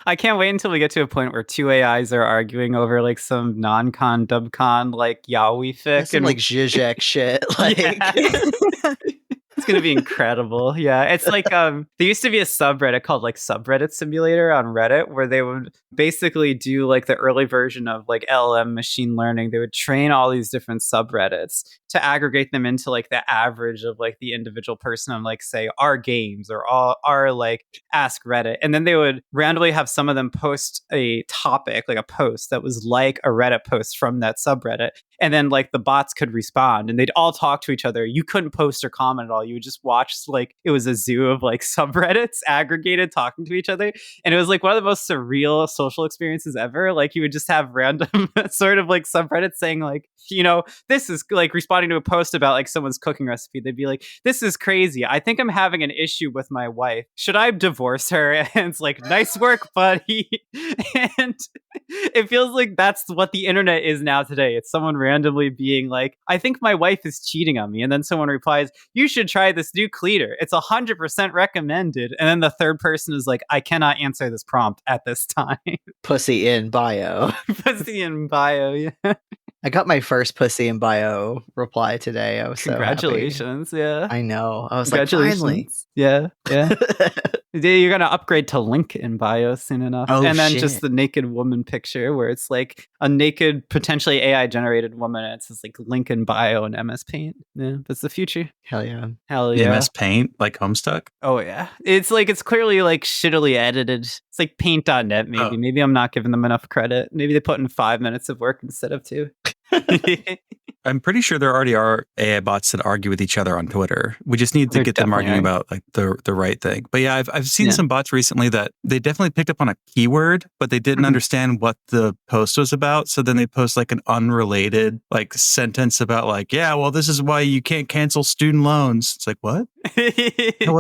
I can't wait until we get to a point where two AIs are arguing over like some non-con, dub-con, like yaoi fic. And like Zizek shit. Like it's gonna be incredible. Yeah. It's like there used to be a subreddit called like Subreddit Simulator on Reddit where they would basically do like the early version of like LLM machine learning. They would train all these different subreddits to aggregate them into like the average of like the individual person on like say our games or our like ask Reddit. And then they would randomly have some of them post a topic, like a post that was like a Reddit post from that subreddit. And then like the bots could respond and they'd all talk to each other. You couldn't post or comment at all. You would just watch like it was a zoo of like subreddits aggregated talking to each other. And it was like one of the most surreal social experiences ever. Like you would just have random sort of like subreddits saying like, you know, this is like responding to a post about like someone's cooking recipe. They'd be like, this is crazy. I think I'm having an issue with my wife. Should I divorce her? And it's like, nice work, buddy. And it feels like that's what the internet is now today. It's someone randomly being like, I think my wife is cheating on me. And then someone replies, you should try this new cleaner. It's 100% recommended. And then the third person is like, I cannot answer this prompt at this time. Pussy in bio. Pussy in bio, yeah. I got my first pussy in bio reply today. I was so congratulations, happy. Yeah. I know. I was like, finally. Yeah, yeah. You're going to upgrade to link in bio soon enough. Oh, and then shit. just the naked woman picture where it's like a naked, potentially AI generated woman. And it's just like link in bio and MS Paint. Yeah, that's the future. Hell yeah. Hell yeah. MS Paint, like Homestuck? Oh, yeah. It's like, it's clearly like shittily edited. It's like paint.net, maybe. Oh. Maybe I'm not giving them enough credit. Maybe they put in 5 minutes of work instead of 2. I'm pretty sure there already are AI bots that argue with each other on Twitter. We just need to get them arguing about like the right thing. But yeah, I've seen some bots recently that they definitely picked up on a keyword, but they didn't understand what the post was about. So then they post like an unrelated like sentence about like, yeah, well, this is why you can't cancel student loans. It's like, what? That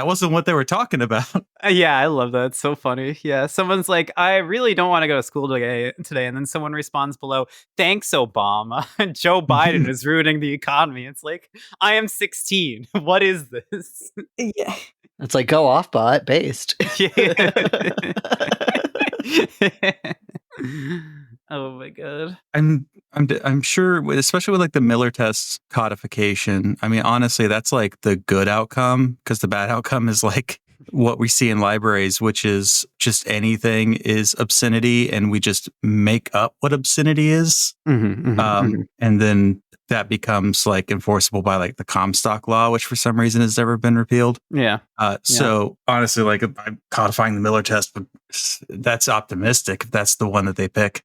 wasn't what they were talking about. Yeah, I love that. It's so funny. Yeah, someone's like, I really don't want to go to school today. And then someone responds below, thanks, Obama. Joe Biden is ruining the economy. It's like, I am 16. What is this? Yeah. It's like, go off bot based. Yeah. Oh my god. I'm sure, especially with like the Miller test codification. I mean, honestly, that's like the good outcome because the bad outcome is like what we see in libraries, which is just anything is obscenity, and we just make up what obscenity is. And then that becomes like enforceable by like the Comstock law, which for some reason has never been repealed. So honestly, like I'm codifying the Miller test, but that's optimistic if that's the one that they pick.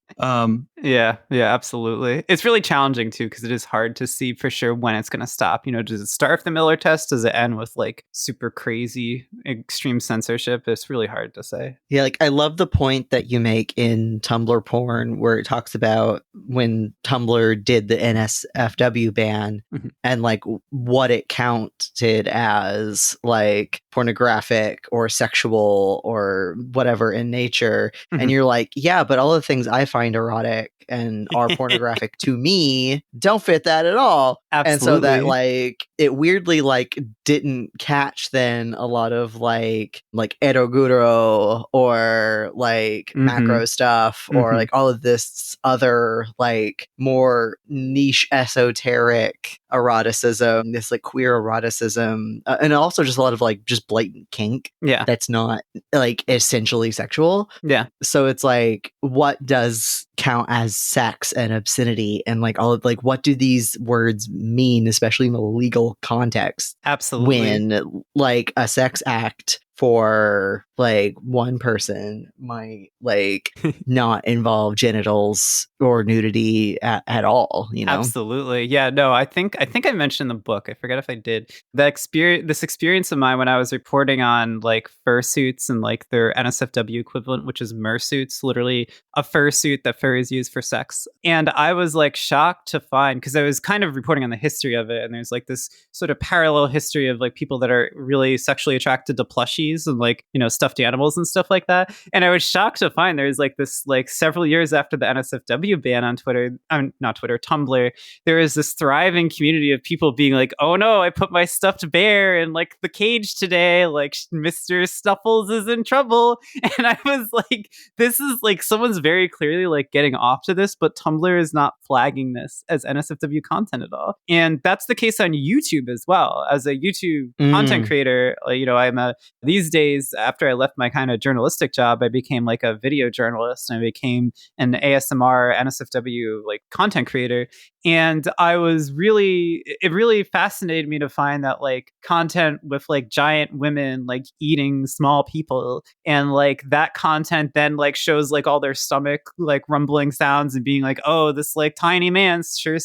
Yeah, absolutely. It's really challenging too, because it is hard to see for sure when it's going to stop. You know, does it start with the Miller test? Does it end with like super crazy extreme censorship? It's really hard to say. Yeah, like I love the point that you make in Tumblr porn, where it talks about when Tumblr did the NSFW ban and like what it counted as like pornographic or sexual or whatever in nature. And you're like, yeah, but all the things I find erotic and are pornographic to me don't fit that at all. Absolutely. And so that like it weirdly like didn't catch then a lot of like eroguro or like macro stuff or like all of this other like more niche esoteric eroticism, this like queer eroticism, and also just a lot of like just blatant kink that's not like essentially sexual. So it's like, what does count as sex and obscenity, and like all of like what do these words mean, especially in the legal context? Absolutely. When like a sex act for like one person might like not involve genitals or nudity at all, you know? Absolutely. Yeah, no, I think I mentioned in the book, I forget if I did, this experience of mine when I was reporting on like fursuits and like their NSFW equivalent, which is mersuits, literally a fursuit that furries use for sex. And I was like shocked to find, because I was kind of reporting on the history of it, and there's like this sort of parallel history of like people that are really sexually attracted to plushies and like, you know, stuffed animals and stuff like that. And I was shocked to find there's like this, like several years after the NSFW ban on Tumblr, there is this thriving community of people being like, oh no, I put my stuffed bear in like the cage today, like Mr. Snuffles is in trouble. And I was like, this is like, someone's very clearly like getting off to this, but Tumblr is not flagging this as NSFW content at all. And that's the case on YouTube as well. As a YouTube content creator, you know, these days, after I left my kind of journalistic job, I became like a video journalist, and I became an ASMR NSFW like content creator. And it really fascinated me to find that like content with like giant women like eating small people, and like that content then like shows like all their stomach like rumbling sounds and being like, oh, this like tiny man sure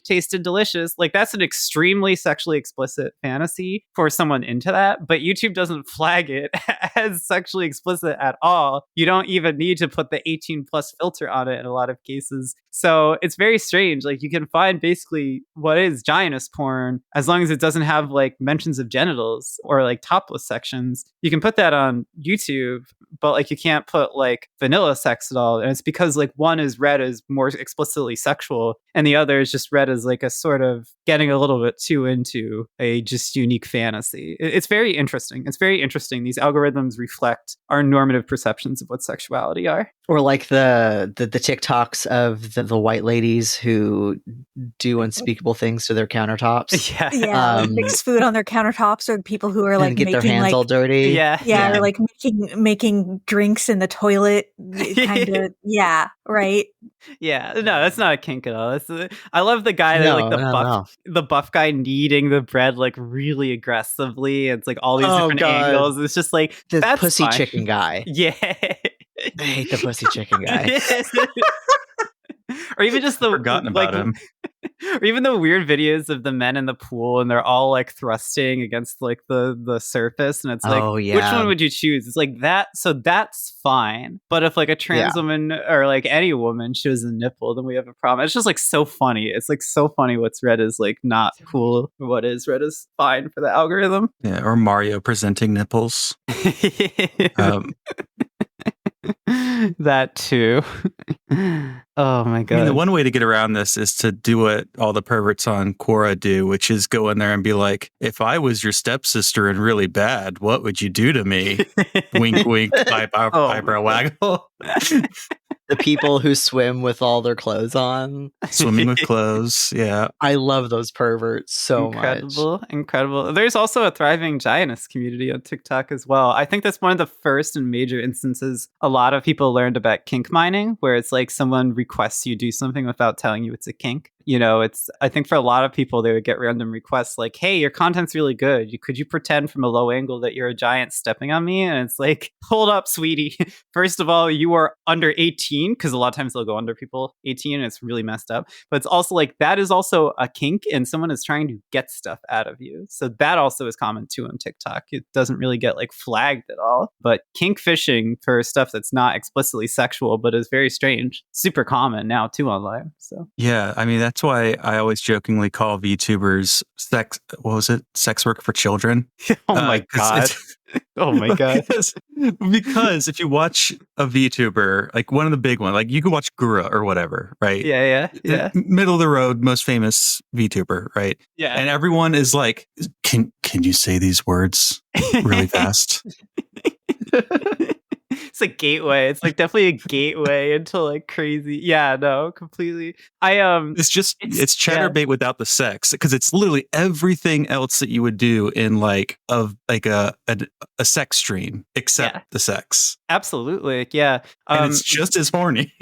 tasted delicious. Like that's an extremely sexually explicit fantasy for someone into that, but YouTube doesn't flag it as sexually explicit at all. You don't even need to put the 18 plus filter on it in a lot of cases. So it's very strange. Like you can find basically what is giantess porn, as long as it doesn't have like mentions of genitals or like topless sections. You can put that on YouTube, but like you can't put like vanilla sex at all. And it's because like one is read as more explicitly sexual, and the other is just read as like a sort of getting a little bit too into a just unique fantasy. It's very interesting. It's very interesting. These algorithms reflect our normative perceptions of what sexuality are. Or like the TikToks of the white ladies who do unspeakable things to their countertops. Like mix food on their countertops, or people who are like get making their hands like, all dirty. Or like making drinks in the toilet, kind of. Right. Yeah, no, that's not a kink at all. I love the guy that like the buff guy kneading the bread like really aggressively. It's like all these different angles. It's just like the that's pussy fine. Chicken guy. I hate the pussy chicken guy. Or even just forgotten about him. Or even the weird videos of the men in the pool, and they're all like thrusting against like the surface, and it's like, which one would you choose? It's like that. So that's fine. But if like a trans woman or like any woman shows a nipple, then we have a problem. It's just like so funny. It's like so funny what's read as like not cool, what is read as fine for the algorithm. Yeah, or Mario presenting nipples. That too. Oh my god. I mean, the one way to get around this is to do what all the perverts on Quora do, which is go in there and be like, if I was your stepsister and really bad, what would you do to me? Wink, wink, eyebrow waggle. The people who swim with all their clothes on. Swimming with clothes, yeah. I love those perverts so much. Incredible. There's also a thriving giantess community on TikTok as well. I think that's one of the first and major instances a lot of people learned about kink mining, where it's like someone requests you do something without telling you it's a kink. You know, I think for a lot of people, they would get random requests like, hey, your content's really good. Could you pretend from a low angle that you're a giant stepping on me? And it's like, hold up, sweetie. First of all, you are under 18, because a lot of times they'll go under people 18 and it's really messed up. But it's also like, that is also a kink and someone is trying to get stuff out of you. So that also is common too on TikTok. It doesn't really get like flagged at all. But kink fishing for stuff that's not explicitly sexual, but is very strange, super common now too online. So yeah, I mean, that's why I always jokingly call VTubers sex work for children. Oh my God. Oh my God. Because if you watch a VTuber, like one of the big ones, like you could watch Gura or whatever, right? Yeah. Middle of the road, most famous VTuber, right? Yeah. And everyone is like, can you say these words really fast? It's a gateway. It's like definitely a gateway into like crazy. Yeah, no, completely. It's chatterbait without the sex, because it's literally everything else that you would do in like a sex stream except the sex. Absolutely, yeah. And it's just as horny.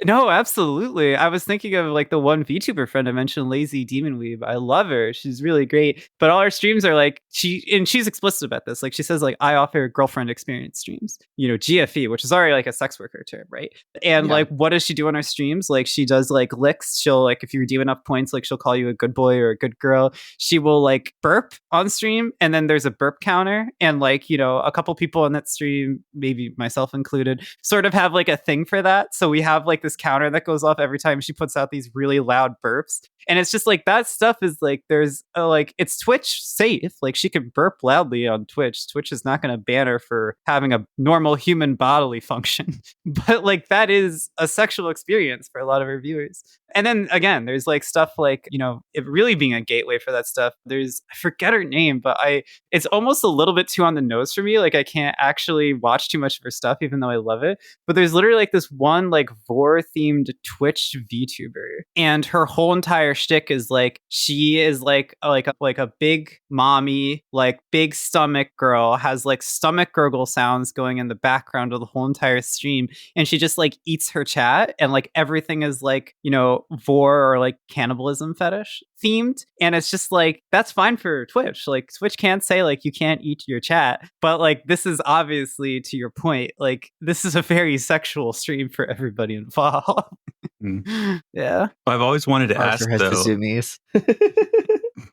No, absolutely. I was thinking of like the one VTuber friend I mentioned, Lazy Demon Weeb. I love her. She's really great. But all her streams are like she's explicit about this. Like she says, like, I offer girlfriend experience streams. You know, GFE, which is already like a sex worker term, right? And like, what does she do on her streams? Like, she does like licks. She'll like, if you redeem enough points, like she'll call you a good boy or a good girl. She will like burp on stream, and then there's a burp counter, and like, you know, a couple people in that stream, maybe myself included, sort of have like a thing for that. So we have like this counter that goes off every time she puts out these really loud burps. And it's just like, that stuff is like, there's like, it's Twitch safe. Like she can burp loudly on Twitch. Twitch is not going to ban her for having a normal human bodily function. But like, that is a sexual experience for a lot of her viewers. And then again, there's like stuff like, you know, it really being a gateway for that stuff. I forget her name, but it's almost a little bit too on the nose for me. Like I can't actually watch too much of her stuff, even though I love it. But there's literally like this one like vor themed Twitch VTuber, and her whole entire shtick is like, she is like a big mommy, like big stomach girl, has like stomach gurgle sounds going in the background of the whole entire stream. And she just like eats her chat, and like everything is like, you know, vor or like cannibalism fetish themed. And it's just like, that's fine for Twitch. Like Twitch can't say like you can't eat your chat, but like this is obviously, to your point, like this is a very sexual stream for everybody involved. Yeah. I've always wanted to ask though.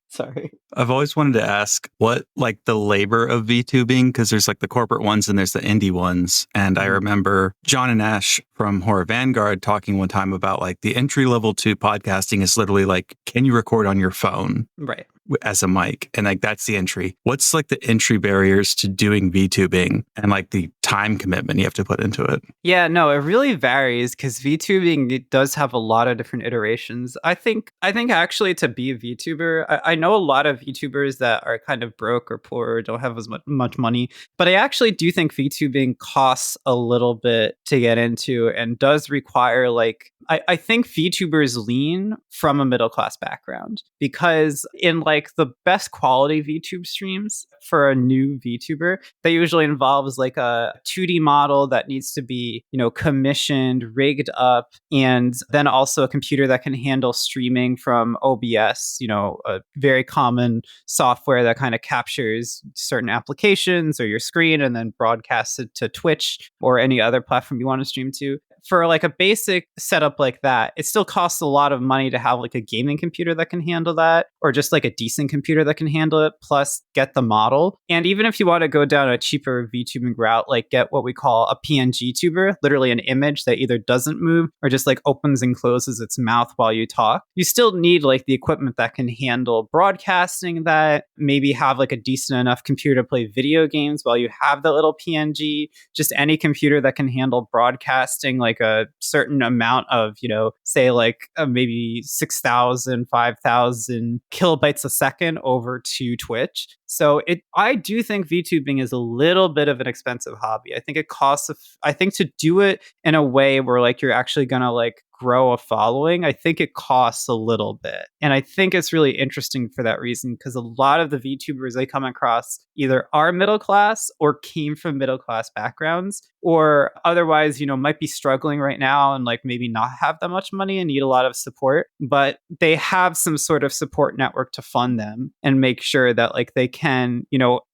Sorry. I've always wanted to ask what like the labor of VTubing, because there's like the corporate ones and there's the indie ones. And I remember John and Ash from Horror Vanguard talking one time about like the entry level to podcasting is literally like, can you record on your phone? Right. As a mic, and like that's the entry. What's like the entry barriers to doing VTubing and like the time commitment you have to put into it? Yeah, no, it really varies, because VTubing, it does have a lot of different iterations. I think actually to be a VTuber, I know a lot of VTubers that are kind of broke or poor or don't have as much money, but I actually do think VTubing costs a little bit to get into and does require like, I think VTubers lean from a middle class background, because in like the best quality VTube streams for a new VTuber, that usually involves like a 2D model that needs to be, you know, commissioned, rigged up, and then also a computer that can handle streaming from OBS, you know, a very common software that kind of captures certain applications or your screen and then broadcasts it to Twitch or any other platform you want to stream to. For like a basic setup like that, it still costs a lot of money to have like a gaming computer that can handle that, or just like a decent computer that can handle it, plus get the model. And even if you want to go down a cheaper VTubing route, like get what we call a PNG tuber, literally an image that either doesn't move or just like opens and closes its mouth while you talk, you still need like the equipment that can handle broadcasting that, maybe have like a decent enough computer to play video games while you have the little PNG, just any computer that can handle broadcasting like like a certain amount of, say like maybe 6,000, 5,000 kilobytes a second over to Twitch. So I do think VTubing is a little bit of an expensive hobby. I think it costs, I think to do it in a way where like you're actually going to like grow a following, I think it costs a little bit. And I think it's really interesting for that reason, because a lot of the VTubers I come across either are middle class or came from middle class backgrounds, or otherwise, might be struggling right now and like maybe not have that much money and need a lot of support, but they have some sort of support network to fund them and make sure that like they can,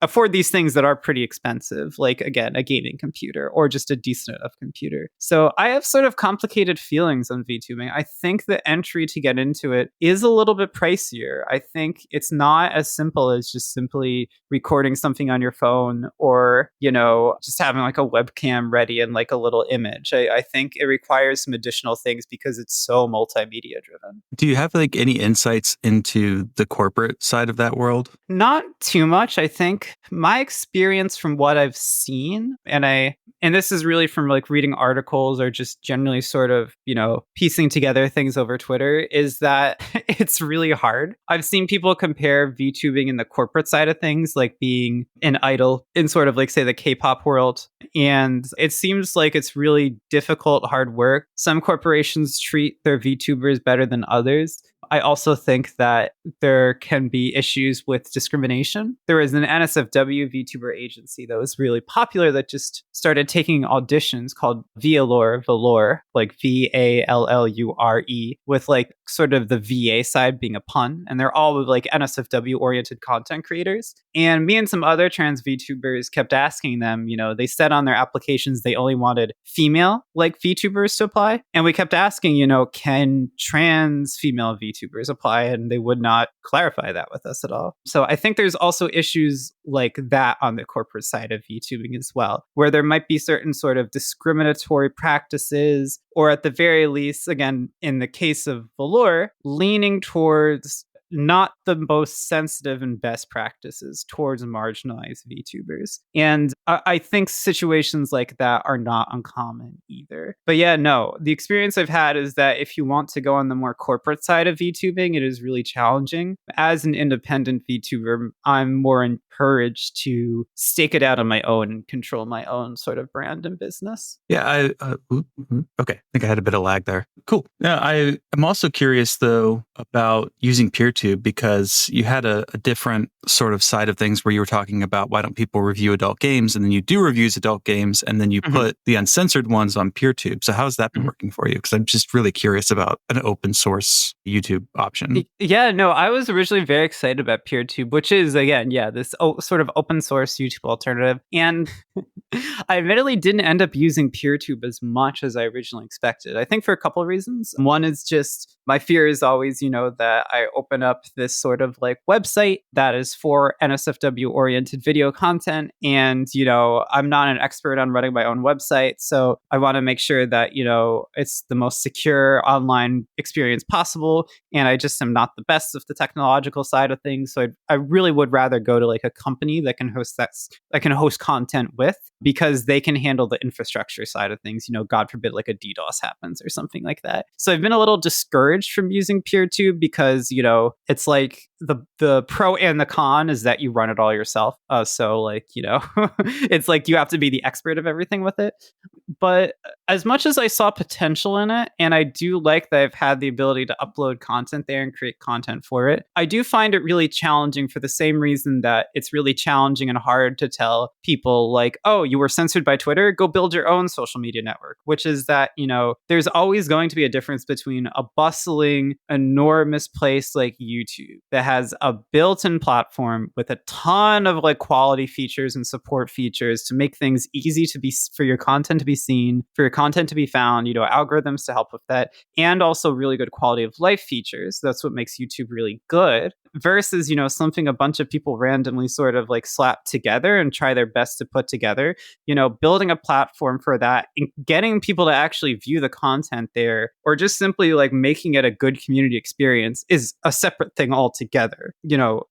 afford these things that are pretty expensive, like again, a gaming computer or just a decent enough computer. So I have sort of complicated feelings on VTubing. I think the entry to get into it is a little bit pricier. I think it's not as simple as just simply recording something on your phone or, just having like a webcam ready and like a little image. I think it requires some additional things because it's so multimedia driven. Do you have like any insights into the corporate side of that world? Not too much. I think my experience from what I've seen, and this is really from like reading articles or just generally sort of, piecing together things over Twitter, is that it's really hard. I've seen people compare VTubing in the corporate side of things, like being an idol in sort of like, say, the K-pop world. And it seems like it's really difficult, hard work. Some corporations treat their VTubers better than others. I also think that there can be issues with discrimination. There was an NSFW VTuber agency that was really popular that just started taking auditions called Valure, like VALLURE, with like sort of the VA side being a pun. And they're all like NSFW oriented content creators. And me and some other trans VTubers kept asking them, they said on their applications they only wanted female like VTubers to apply. And we kept asking, can trans female VTubers apply? And they would not clarify that with us at all. So I think there's also issues like that on the corporate side of VTubing as well, where there might be certain sort of discriminatory practices, or at the very least, again, in the case of Valure, leaning towards not the most sensitive and best practices towards marginalized VTubers. And I think situations like that are not uncommon either. But yeah, no, the experience I've had is that if you want to go on the more corporate side of VTubing, it is really challenging. As an independent VTuber, I'm more encouraged to stake it out on my own and control my own sort of brand and business. Yeah, okay. I think I had a bit of lag there. Cool. Yeah, I'm also curious though about using PeerTube, because you had a different sort of side of things where you were talking about why don't people review adult games, and then you do reviews adult games, and then you put the uncensored ones on PeerTube. So how's that been working for you? Because I'm just really curious about an open source YouTube option. Yeah, no, I was originally very excited about PeerTube, which is, again, this sort of open source YouTube alternative. And I admittedly didn't end up using PeerTube as much as I originally expected. I think for a couple of reasons. One is just my fear is always, that I open up this sort of like website that is for NSFW oriented video content. And, I'm not an expert on running my own website. So I want to make sure that, it's the most secure online experience possible. And I just am not the best of the technological side of things. So I really would rather go to like a company that can host content with, because they can handle the infrastructure side of things. God forbid like a DDoS happens or something like that. So I've been a little discouraged from using PeerTube because, it's like the pro and the con is that you run it all yourself. So like, it's like you have to be the expert of everything with it. But as much as I saw potential in it, and I do like that I've had the ability to upload content there and create content for it, I do find it really challenging for the same reason that it's really challenging and hard to tell people like, oh, you were censored by Twitter, go build your own social media network, which is that, there's always going to be a difference between a bustling, enormous place like YouTube that has a built-in platform with a ton of like quality features and support features to make things easy to be for your content to be seen, for your content to be found, algorithms to help with that, and also really good quality of life features. That's what makes YouTube really good. Versus, something a bunch of people randomly sort of like slap together and try their best to put together, building a platform for that and getting people to actually view the content there, or just simply like making it a good community experience is a separate separate thing altogether,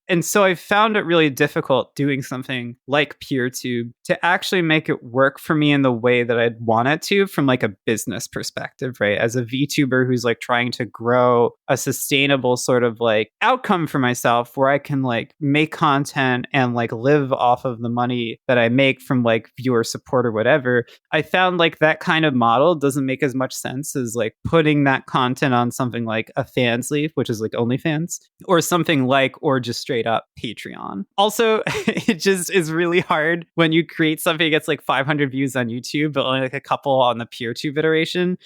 And so I found it really difficult doing something like PeerTube to actually make it work for me in the way that I'd want it to from like a business perspective, right? As a VTuber who's like trying to grow a sustainable sort of like outcome for myself where I can like make content and like live off of the money that I make from like viewer support or whatever, I found like that kind of model doesn't make as much sense as like putting that content on something like a Fansly, which is like OnlyFans, or something like, or just straight up Patreon. Also, it just is really hard when you create something that gets like 500 views on YouTube, but only like a couple on the PeerTube iteration.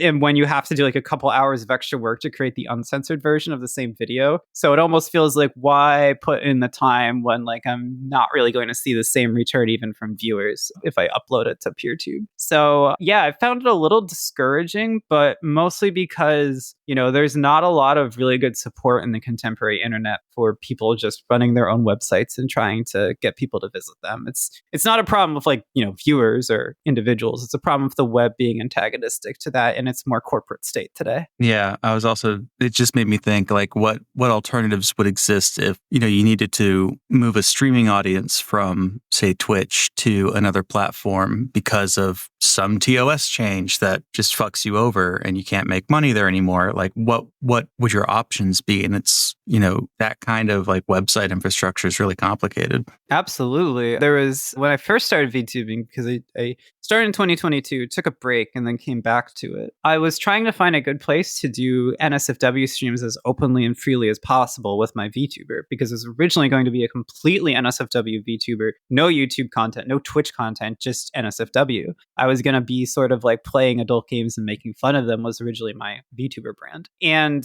And when you have to do like a couple hours of extra work to create the uncensored version of the same video. So it almost feels like, why put in the time when like I'm not really going to see the same return even from viewers if I upload it to PeerTube. So yeah, I found it a little discouraging, but mostly because, there's not a lot of really good support in the contemporary internet for people just running their own websites and trying to get people to visit them. It's not a problem with like, viewers or individuals. It's a problem with the web being antagonistic to that in its more corporate state today. Yeah, it just made me think like what alternatives would exist if, you needed to move a streaming audience from, say, Twitch to another platform because of some TOS change that just fucks you over and you can't make money there anymore. Like what would your options be? And it's, that kind of like website infrastructure is really complicated. Absolutely. There was, when I first started VTubing, because I started in 2022, took a break and then came back to it. I was trying to find a good place to do NSFW streams as openly and freely as possible with my VTuber, because it was originally going to be a completely NSFW VTuber, no YouTube content, no Twitch content, just NSFW. I was going to be sort of like playing adult games and making fun of them was originally my VTuber brand. And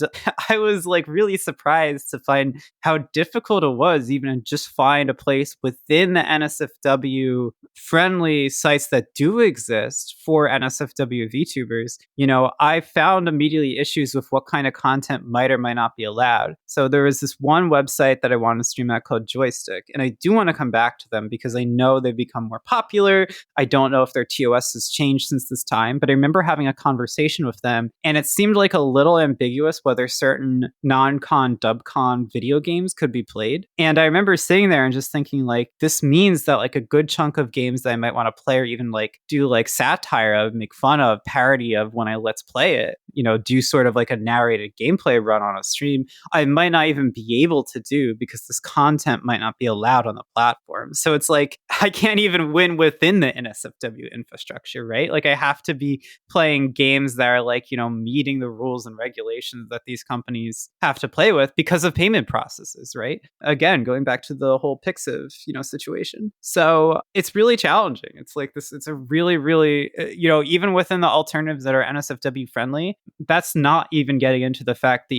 I was like really surprised to find how difficult it was even to just find a place within the NSFW friendly sites that do exist for NSFW VTubers. I found immediately issues with what kind of content might or might not be allowed. So there was this one website that I wanted to stream at called Joystick, and I do want to come back to them because I know they've become more popular. I don't know if their TOS has changed since this time, but I remember having a conversation with them, and it seemed like a little ambiguous whether certain non-con, dub-con video games could be played. And I remember sitting there and just thinking like, this means that like a good chunk of games that I might want to play or even like do like satire of, make fun of, parody of when I let's play it, do sort of like a narrated gameplay run on a stream, I might not even be able to do because this content might not be allowed on the platform. So it's like, I can't even win within the NSFW infrastructure, right? Like I have to be playing games that are like, meeting the rules and regulations that these companies have to play with because of payment processes, right? Again, going back to the whole Pixiv, situation. So it's really challenging. It's like this, it's a really, really, even within the alternatives that are NSFW friendly, that's not even getting into the fact that,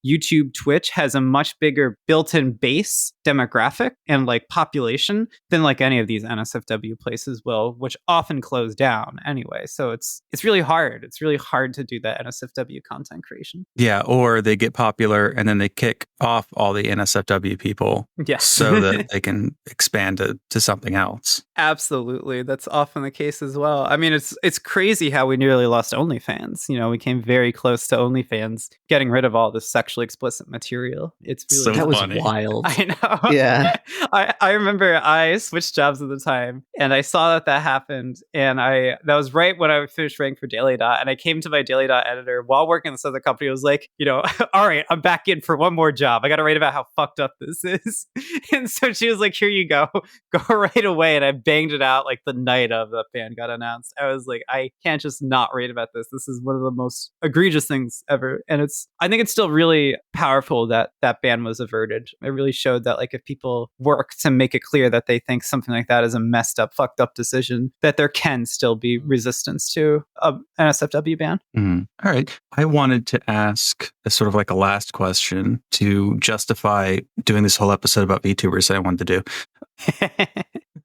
YouTube, Twitch has a much bigger built-in base demographic and like population than like any of these NSFW places will, which often close down anyway. So it's really hard. It's really hard to do that NSFW content creation. Yeah, or they get popular and then they kick off all the NSFW people so that they can expand to something else. Absolutely. That's often the case as well. I mean, it's crazy how we nearly lost OnlyFans. We came very close to OnlyFans getting rid of all this sexually explicit material. It's really so that was funny. Wild. I know. Yeah. I remember I switched jobs at the time and I saw that happened. And that was right when I finished writing for Daily Dot. And I came to my Daily Dot editor while working at this other company. I was like, all right, I'm back in for one more job. I got to write about how fucked up this is. And so she was like, here you go right away. And I banged it out like the night of the ban got announced. I was like, I can't just not write about this. This is one of the most egregious things ever. And I think it's still really powerful that ban was averted. It really showed that like if people work to make it clear that they think something like that is a messed up, fucked up decision, that there can still be resistance to an NSFW ban. All right. I wanted to ask a sort of like a last question to justify doing this whole episode about VTubers that I wanted to do.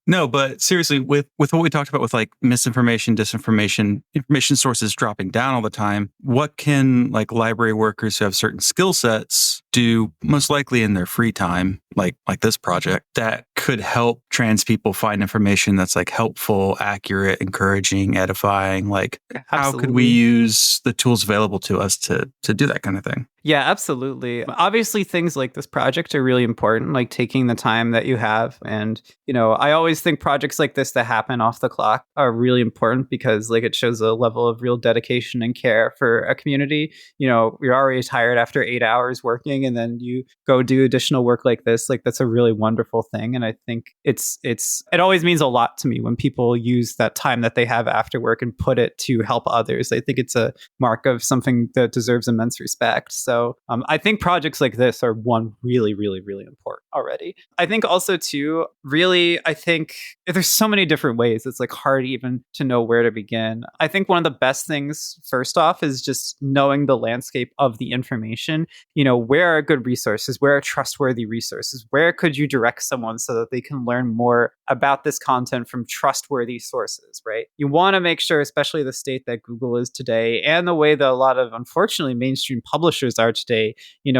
No, but seriously, with what we talked about with like misinformation, disinformation, information sources dropping down all the time, what can like library workers who have certain skill sets do, most likely in their free time, like this project, that could help trans people find information that's like helpful, accurate, encouraging, edifying? Like, how could we use the tools available to us to do that kind of thing? Yeah, absolutely. Obviously, things like this project are really important, like taking the time that you have. And, I always think projects like this that happen off the clock are really important because like it shows a level of real dedication and care for a community. You're already tired after 8 hours working and then you go do additional work like this. Like that's a really wonderful thing. And I think it always means a lot to me when people use that time that they have after work and put it to help others. I think it's a mark of something that deserves immense respect. So I think projects like this are one really, really, really important already. I think also too, really, I think there's so many different ways. It's like hard even to know where to begin. I think one of the best things, first off, is just knowing the landscape of the information. Where are good resources? Where are trustworthy resources? Where could you direct someone so that they can learn more about this content from trustworthy sources, right? You want to make sure, especially the state that Google is today and the way that a lot of, unfortunately, mainstream publishers are today,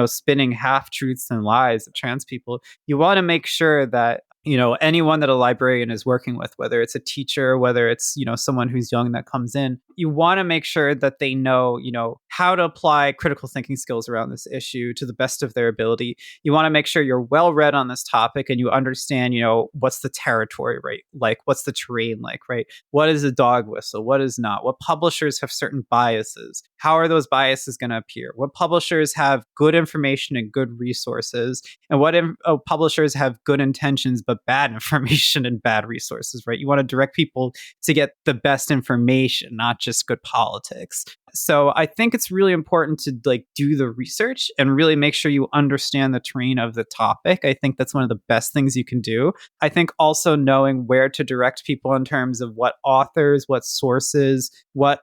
spinning half truths and lies of trans people, you want to make sure that anyone that a librarian is working with, whether it's a teacher, whether it's, someone who's young that comes in, you want to make sure that they know, how to apply critical thinking skills around this issue to the best of their ability. You want to make sure you're well read on this topic and you understand, what's the territory, right? Like, what's the terrain like, right? What is a dog whistle? What is not? What publishers have certain biases? How are those biases going to appear? What publishers have good information and good resources? And what publishers have good intentions but bad information and bad resources, right? You want to direct people to get the best information, not just good politics. So I think it's really important to like do the research and really make sure you understand the terrain of the topic. I think that's one of the best things you can do. I think also knowing where to direct people in terms of what authors, what sources, what,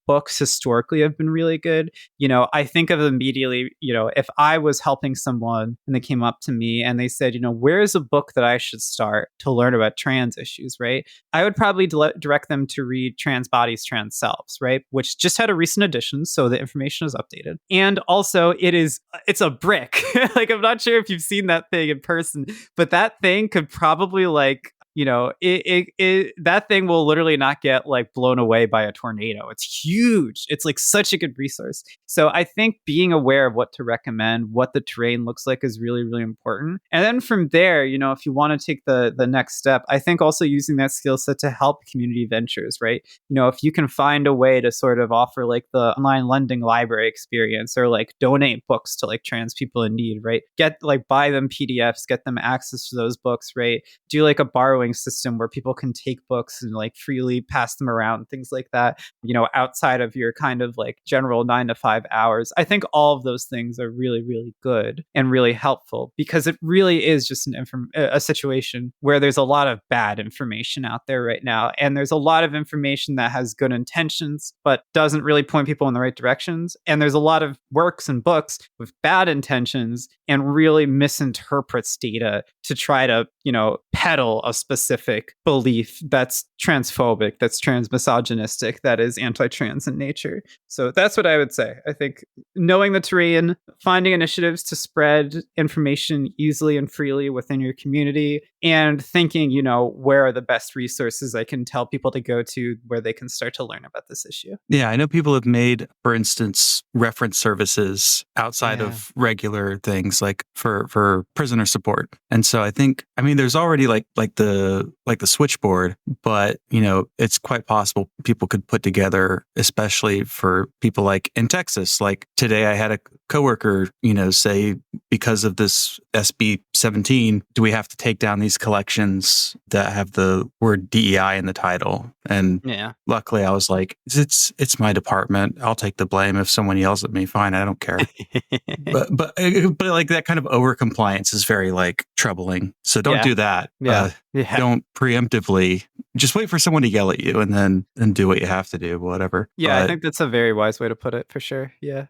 books historically have been really good. I think of immediately, if I was helping someone and they came up to me and they said, where's a book that I should start to learn about trans issues, right? I would probably direct them to read Trans Bodies, Trans Selves, right? Which just had a recent edition, so the information is updated. And also it's a brick. Like, I'm not sure if you've seen that thing in person, but that thing could probably like that thing will literally not get like blown away by a tornado. It's huge. It's like such a good resource. So I think being aware of what to recommend, what the terrain looks like is really, really important. And then from there, if you want to take the next step, I think also using that skill set to help community ventures, right? If you can find a way to sort of offer like the online lending library experience or like donate books to like trans people in need, right? Buy them PDFs, get them access to those books, right? Do like a borrowing system where people can take books and like freely pass them around, things like that, outside of your kind of like general 9 to 5 hours. I think all of those things are really, really good and really helpful because it really is just a situation where there's a lot of bad information out there right now. And there's a lot of information that has good intentions, but doesn't really point people in the right directions. And there's a lot of works and books with bad intentions and really misinterprets data to try to, peddle a specific belief that's transphobic, that's transmisogynistic, that is anti-trans in nature. So that's what I would say. I think knowing the terrain, finding initiatives to spread information easily and freely within your community, and thinking, where are the best resources I can tell people to go to where they can start to learn about this issue. Yeah, I know people have made, for instance, reference services outside of regular things like for prisoner support. And so I think, there's already like the switchboard, but it's quite possible people could put together, especially for people like in Texas. Like today I had a coworker, say, because of this SB 17, do we have to take down these collections that have the word DEI in the title? And luckily I was like, it's my department. I'll take the blame. If someone yells at me, fine, I don't care. but like that kind of over compliance is very like troubling. So don't do that. Don't preemptively just wait for someone to yell at you and then do what you have to do, whatever. I think that's a very wise way to put it for sure. Yeah.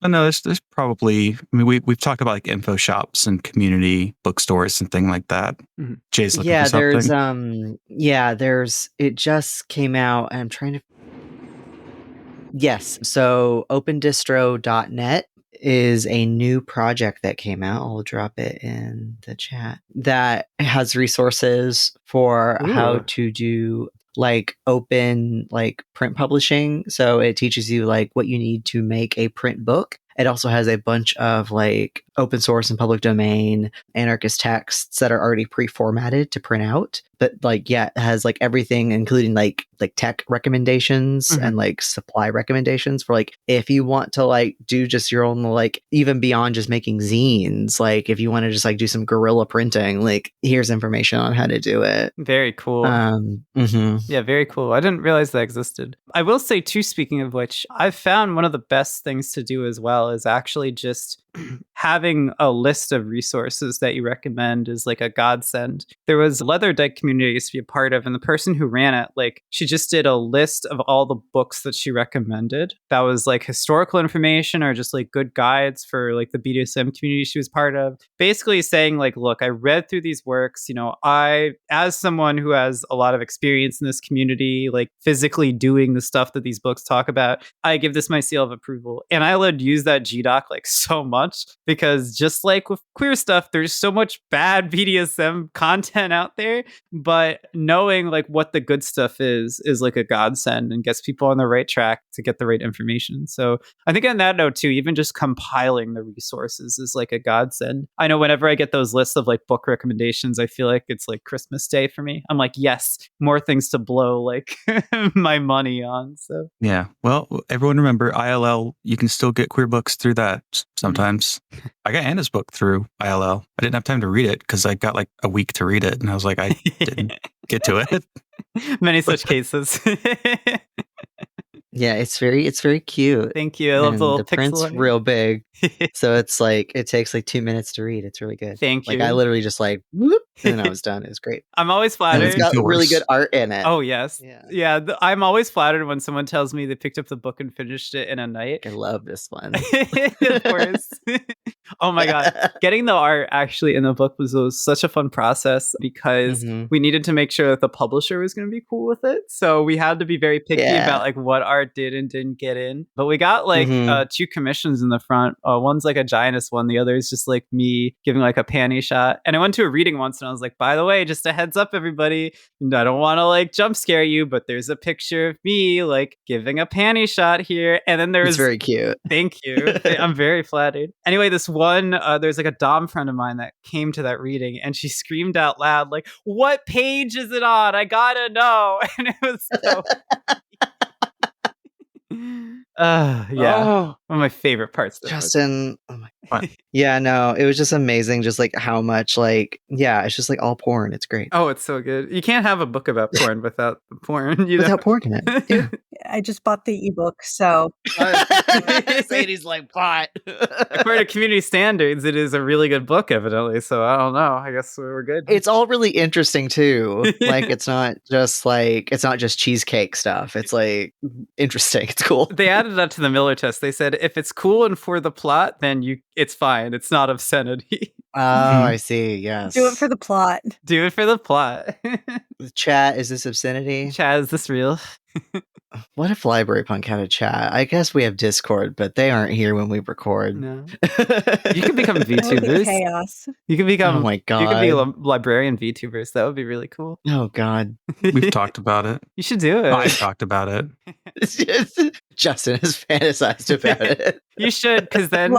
No, there's probably, we've talked about like info shops and community bookstores and things like that. Mm-hmm. Jay's looking for something. It just came out and I'm trying to. Yes. So opendistro.net is a new project that came out. I'll drop it in the chat that has resources for how to do like open like print publishing. So it teaches you like what you need to make a print book. It also has a bunch of like open source and public domain anarchist texts that are already pre-formatted to print out. But like, yeah, it has like everything, including like tech recommendations and like supply recommendations for like, if you want to like do just your own, like even beyond just making zines, like if you want to just like do some guerrilla printing, like here's information on how to do it. Very cool. Yeah, very cool. I didn't realize that existed. I will say too, speaking of which, I've found one of the best things to do as well is actually just having a list of resources that you recommend is like a godsend. There was a Leatherdyke community I used to be a part of, and the person who ran it, like, she just did a list of all the books that she recommended. That was like historical information or just like good guides for like the BDSM community she was part of. Basically saying like, look, I read through these works, you know, I, as someone who has a lot of experience in this community, like physically doing the stuff that these books talk about, I give this my seal of approval. And I would use that GDoc like so much because just like with queer stuff, there's so much bad BDSM content out there, but knowing like what the good stuff is like a godsend and gets people on the right track to get the right information. So I think on that note too, even just compiling the resources is like a godsend. I know whenever I get those lists of like book recommendations, I feel like it's like Christmas Day for me. I'm like, yes, more things to blow like my money on. So yeah, well, everyone remember ILL. You can still get queer books through that sometimes. I got Anna's book through ILL. I didn't have time to read it because I got like a week to read it, and I was like, I didn't get to it. Many such cases. Yeah, it's very cute. Thank you. I love the little the print's pixel. real big. So it's like it takes like 2 minutes to read. It's really good. Thank you. Like I literally just like whoop, and then I was done. It was great. I'm always flattered. And it's got really good art in it. Oh yes. Yeah. I'm always flattered when someone tells me they picked up the book and finished it in a night. I love this one. Of course. Oh my god. Getting the art actually in the book was such a fun process because we needed to make sure that the publisher was going to be cool with it. So we had to be very picky about like what art did and didn't get in. But we got like 2 commissions in the front. One's like a Giannis one. The other is just like me giving like a panty shot. And I went to a reading once and I was like, by the way, just a heads up, everybody. I don't want to like jump scare you, but there's a picture of me like giving a panty shot here. And then there's... It's very cute. Thank you. I'm very flattered. Anyway, this one, there's like a Dom friend of mine that came to that reading and she screamed out loud, like, what page is it on? I gotta know. And it was so... one of my favorite parts. Justin, oh my god. Yeah, no, it was just amazing. Just like how much, like, yeah, it's just like all porn. It's great. Oh, it's so good. You can't have a book about porn without the porn. Without porn in it. Yeah. I just bought the ebook, so Sadie's like pot. According to community standards, it is a really good book, evidently. So I don't know. I guess we're good. It's all really interesting too. Like it's not just cheesecake stuff. It's like interesting. It's cool. They added that to the Miller test. They said if it's cool and for the plot, then it's fine. It's not obscenity. Oh, I see. Yes. Do it for the plot. Do it for the plot. Chat, is this obscenity? Chat, is this real? What if Library Punk had a chat? I guess we have Discord, but they aren't here when we record. No. You could become VTubers. Chaos. You could become. Oh my god. You could be librarian VTubers. That would be really cool. Oh god. We've talked about it. You should do it. I've talked about it. Justin has fantasized about it. You should, because then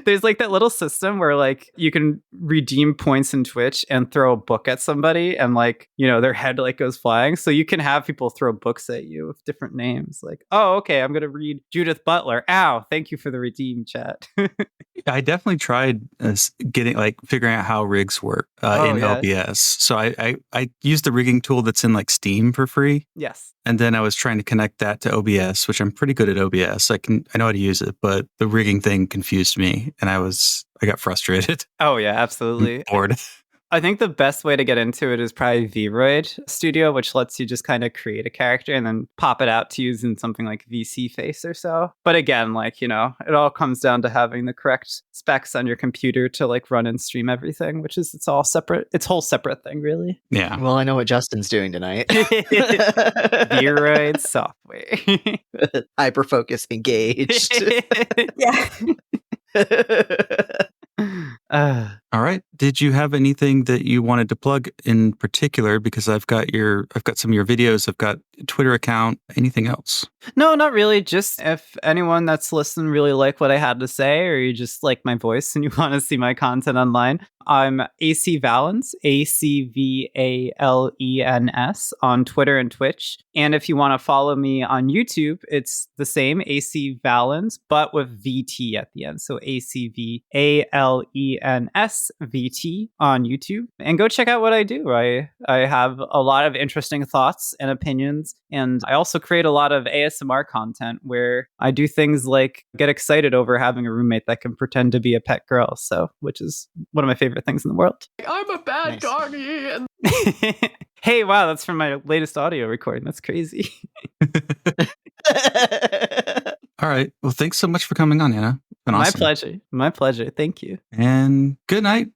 there's like that little system where like you can redeem points in Twitch and throw a book at somebody and like, you know, their head like goes flying. So you can have people throw books at you with different names. Like, oh, okay, I'm going to read Judith Butler. Ow, thank you for the redeem, chat. I definitely tried figuring out how rigs work in OBS. So I used the rigging tool that's in like Steam for free. Yes. And then I was trying to connect that to OBS, which I'm pretty good at OBS. I know how to use it, but the rigging thing confused me and I got frustrated. Oh yeah, absolutely. Bored. I think the best way to get into it is probably Vroid Studio, which lets you just kind of create a character and then pop it out to use in something like VC Face or so. But again, like, it all comes down to having the correct specs on your computer to like run and stream everything, which is it's whole separate thing, really. Yeah. Well, I know what Justin's doing tonight. Vroid software. Hyperfocus engaged. Yeah. All right. Did you have anything that you wanted to plug in particular? Because I've got some of your videos. I've got a Twitter account. Anything else? No, not really. Just if anyone that's listening really like what I had to say, or you just like my voice and you want to see my content online, I'm AC Valens, ACVALENS on Twitter and Twitch. And if you want to follow me on YouTube, it's the same, AC Valens, but with VT at the end. So ACVALENS VT on YouTube. And go check out what I do. I have a lot of interesting thoughts and opinions. And I also create a lot of ASMR content where I do things like get excited over having a roommate that can pretend to be a pet girl. So, which is one of my favorite things in the world. I'm a bad doggy. Hey, wow, that's from my latest audio recording. That's crazy. All right. Well, thanks so much for coming on, Anna. Been awesome. My pleasure. Thank you. And good night.